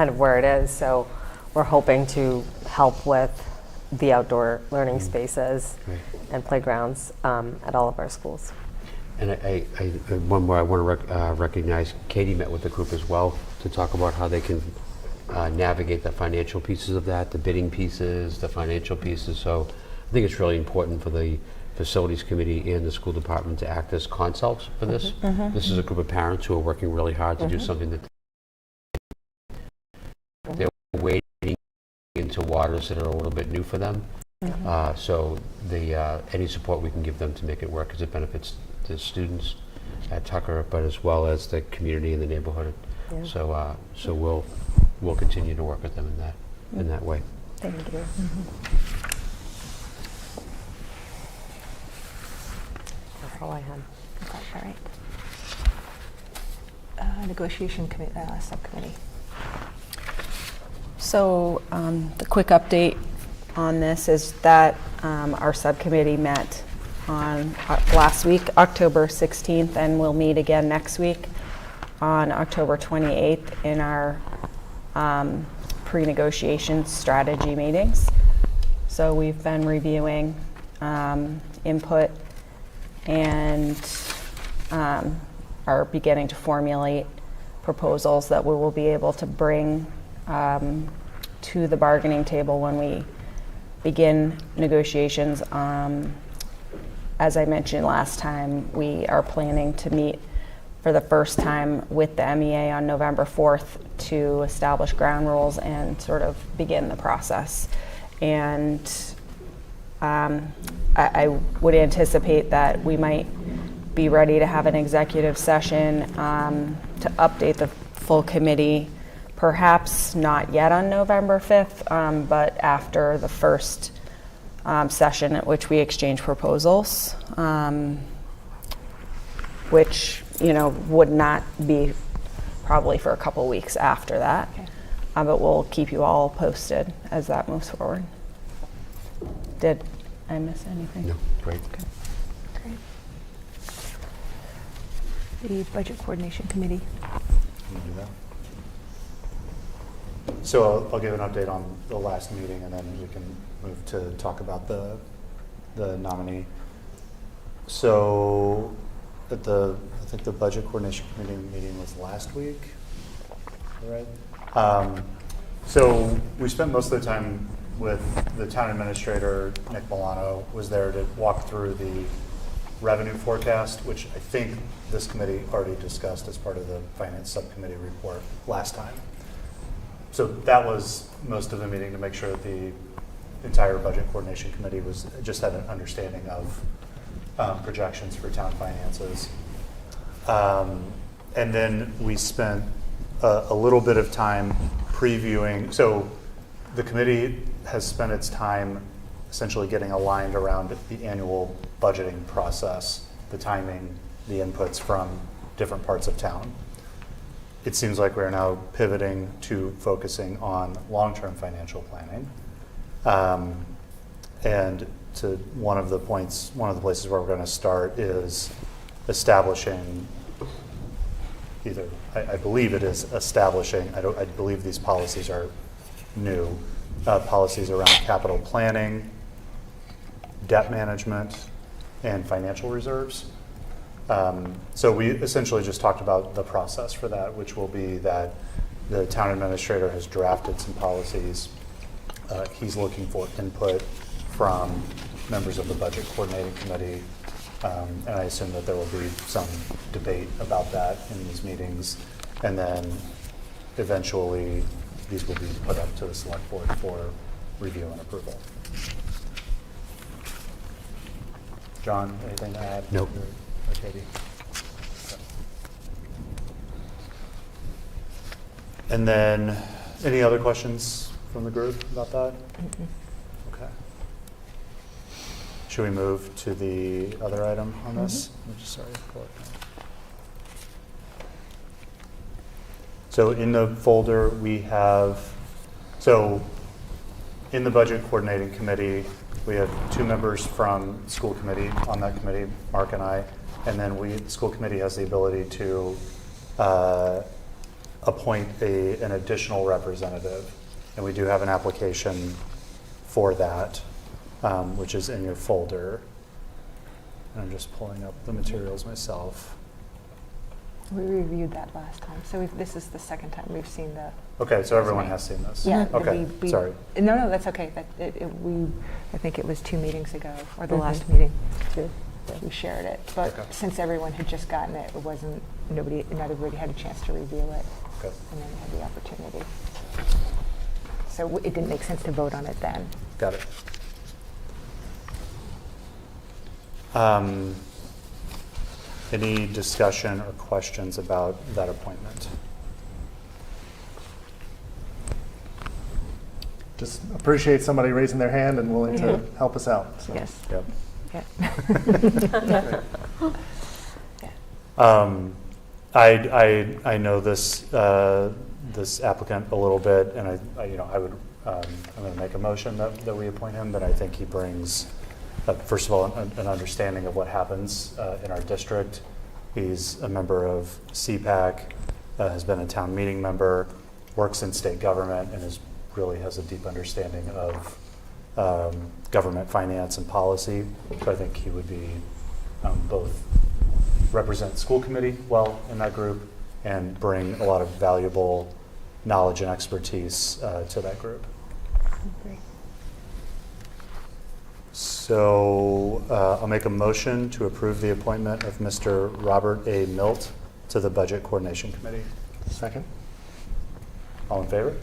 of where it is. So we're hoping to help with the outdoor learning spaces and playgrounds at all of our schools. And one more I want to recognize, Katie met with the group as well to talk about how they can navigate the financial pieces of that, the bidding pieces, the financial pieces. So I think it's really important for the facilities committee and the school department to act as consults for this. This is a group of parents who are working really hard to do something that they're wading into waters that are a little bit new for them. So any support we can give them to make it work, because it benefits the students at Tucker, but as well as the community and the neighborhood. So we'll continue to work with them in that way. Thank you. That's all I had. All right. Negotiation subcommittee. So the quick update on this is that our subcommittee met on last week, October 16th, and we'll meet again next week on October 28th in our pre-negotiation strategy meetings. So we've been reviewing input and are beginning to formulate proposals that we will be able to bring to the bargaining table when we begin negotiations. As I mentioned last time, we are planning to meet for for the first time with the MEA on November 4th to establish ground rules and sort of begin the process. And I would anticipate that we might be ready to have an executive session to update the full committee, perhaps not yet on November 5th, but after the first session at which we exchange proposals, which, would not be probably for a couple weeks after that. Okay. But we'll keep you all posted as that moves forward. Did I miss anything? No, great. Great. The Budget Coordination Committee. Can you do that? So I'll give an update on the last meeting, and then we can move to talk about the nominee. So I think the Budget Coordination Committee meeting was last week, right? So we spent most of the time with the town administrator. Nick Milano was there to walk through the revenue forecast, which I think this committee already discussed as part of the Finance Subcommittee report last time. So that was most of the meeting, to make sure that the entire Budget Coordination Committee just had an understanding of projections for town finances. And then we spent a little bit of time previewing. So the committee has spent its time essentially getting aligned around the annual budgeting process, the timing, the inputs from different parts of town. It seems like we're now pivoting to focusing on long-term financial planning. And to one of the places where we're going to start is establishing I believe it is establishing, I believe these policies are new, policies around capital planning, debt management, and financial reserves. So we essentially just talked about the process for that, which will be that the town administrator has drafted some policies. He's looking for input from members of the Budget Coordinating Committee, and I assume that there will be some debate about that in these meetings, and then eventually these will be put up to the select board for review and approval. John, anything to add? Nope. Or Katie? Okay. And then, any other questions from the group about that? Okay. Should we move to the other item on this? I'm just sorry. Pull it down. So in the folder we have, in the Budget Coordinating Committee, we have 2 members from school committee on that committee, Mark and I, and then the school committee has the ability to appoint an additional representative. And we do have an application for that, which is in your folder. And I'm just pulling up the materials myself. We reviewed that last time, so this is the second time we've seen the. Okay, so everyone has seen this? Yeah. Okay, sorry. No, that's okay. I think it was 2 meetings ago, or the last meeting, too. We shared it, but Okay. since everyone had just gotten it, not everybody had a chance to review it, Okay. and then had the opportunity. So it didn't make sense to vote on it then. Got it. Any discussion or questions about that appointment? Just appreciate somebody raising their hand and willing to help us out. So. Yes. Yep. Yeah. I know this this applicant a little bit, and I'm going to make a motion that we appoint him. But I think he brings, first of all, an understanding of what happens in our district. He's a member of CPAC, has been a town meeting member, works in state government, and really has a deep understanding of government finance and policy. So I think he would be both represent school committee well in that group and bring a lot of valuable knowledge and expertise to that group. Great. So I'll make a motion to approve the appointment of Mr. Robert A. Milt to the Budget Coordination Committee. Second. All in favor?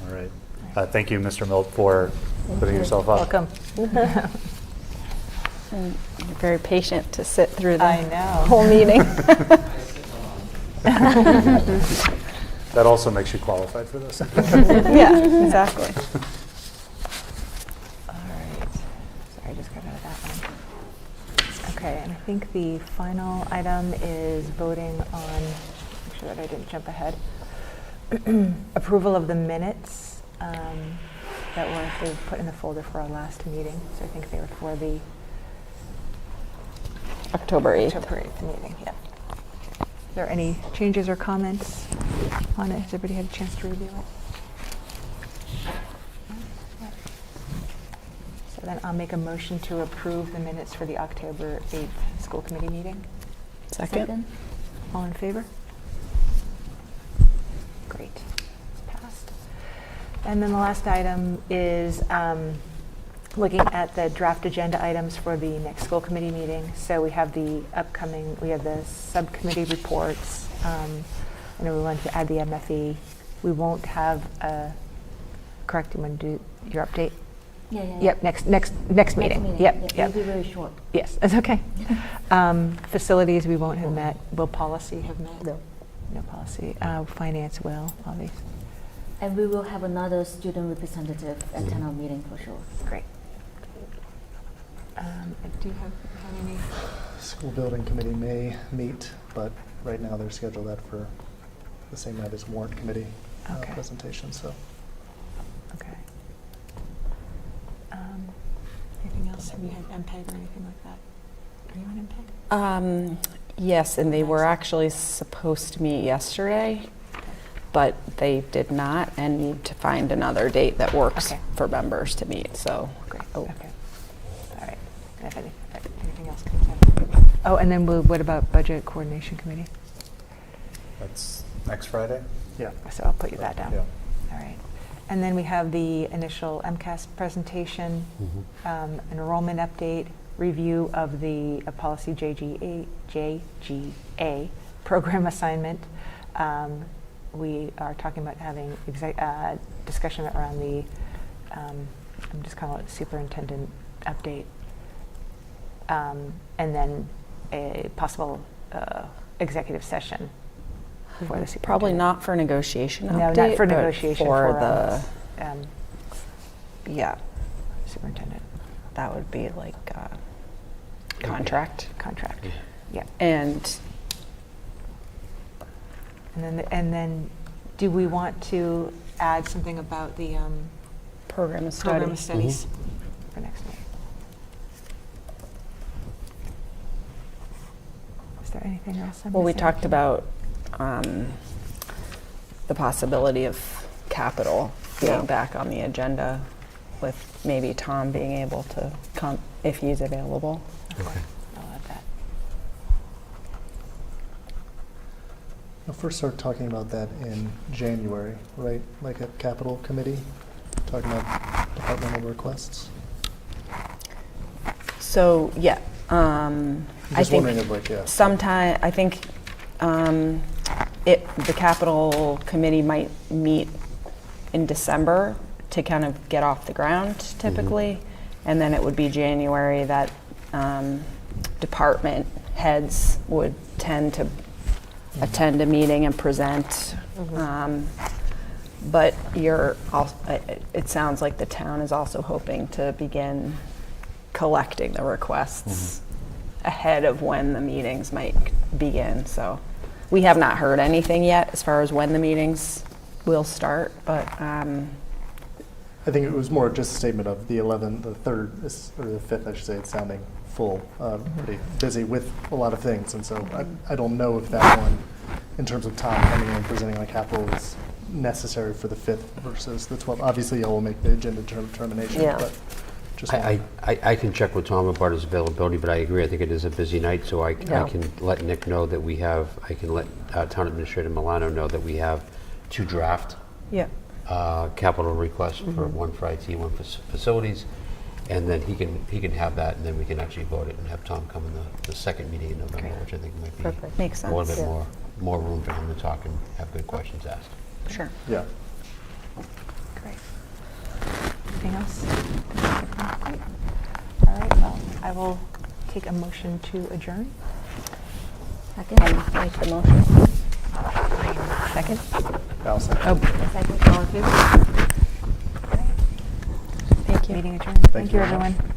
All right. Thank you, Mr. Milt, for putting yourself up. Welcome. And you're very patient to sit through I the know. whole meeting. That also makes you qualified for this. Yeah, exactly. All right. Sorry, I just got out of that one. Okay, and I think the final item is voting on, make sure that I didn't jump ahead, approval of the minutes that were put in the folder for our last meeting. So I think they were for the October 8th. October 8th meeting, yeah. Is there any changes or comments on it? Has everybody had a chance to review it? So then I'll make a motion to approve the minutes for the October 8th school committee meeting. Second. All in favor? Great, it's passed. And then the last item is looking at the draft agenda items for the next school committee meeting. So we have the subcommittee reports. I know we wanted to add the MFE. We won't have correct, you want to do your update? Yeah. Yep, next meeting. Yep. It'll be very short. Yes, that's okay. Facilities, we won't have met. Will policy have met? No. No policy. Finance will, obviously. And we will have another student representative at town hall meeting for sure. Great. Do you have any? School building committee may meet, but right now they're scheduled that for the same night as warrant committee Okay. presentation, so. Okay. Anything else? Have you had MPEG or anything like that? Are you on MPEG? Yes, and they were actually supposed to meet yesterday, but they did not and need to find another date that works Okay. for members to meet, so. Great, Oh. okay. All right. If anything else comes up. Oh, and then what about Budget Coordination Committee? That's next Friday? Yeah. So I'll put you that down. Yeah. All right. And then we have the initial MCAS presentation, enrollment update, review of the policy JGA program assignment. We are talking about having discussion around the, I'm just calling it superintendent update. And then a possible executive session for the superintendent. Probably not for negotiation update. No, not for but negotiation, For the yeah, superintendent that would be like contract. contract. Yeah. And And then do we want to add something about the program of study. program of studies for next meeting? Is there anything else? I'm Well, we missing? talked about the possibility of capital being Yeah. back on the agenda, with maybe Tom being able to come if he's available. Okay. I'll add that. We'll first start talking about that in January, right? Like at Capital Committee, talking about departmental requests. So, yeah, I Just think wondering if, like, yeah. sometime, I think the capital committee might meet in December to kind of get off the ground typically. And then it would be January that department heads would tend to attend a meeting and present. But it sounds like the town is also hoping to begin collecting the requests ahead of when the meetings might begin. So we have not heard anything yet as far as when the meetings will start, but I think it was more just a statement of the 11th, the 3rd, or the 5th, I should say, it's sounding full, pretty busy with a lot of things. And so I don't know if that one, in terms of time coming in and presenting like capital, is necessary for the 5th versus the 12th. Obviously, y'all will make the agenda determination, Yeah. but just I can check with Tom about his availability, but I agree, I think it is a busy night, so I can let Nick know that we have, I can let Town Administrator Milano know that we have 2 draft yeah. capital requests, for one for IT, one for facilities. And then he can have that, and then we can actually vote it and have Tom come in the second meeting in November, which I think might be Perfect. Makes a little sense. bit more room for him to talk and have good questions asked. Sure. Yeah. Great. Anything else? All right, well, I will take a motion to adjourn. Second. Make the motion. Second? I'll second. Oh, second, all in favor? Thank you. Meeting adjourned. Thank you, very much. everyone.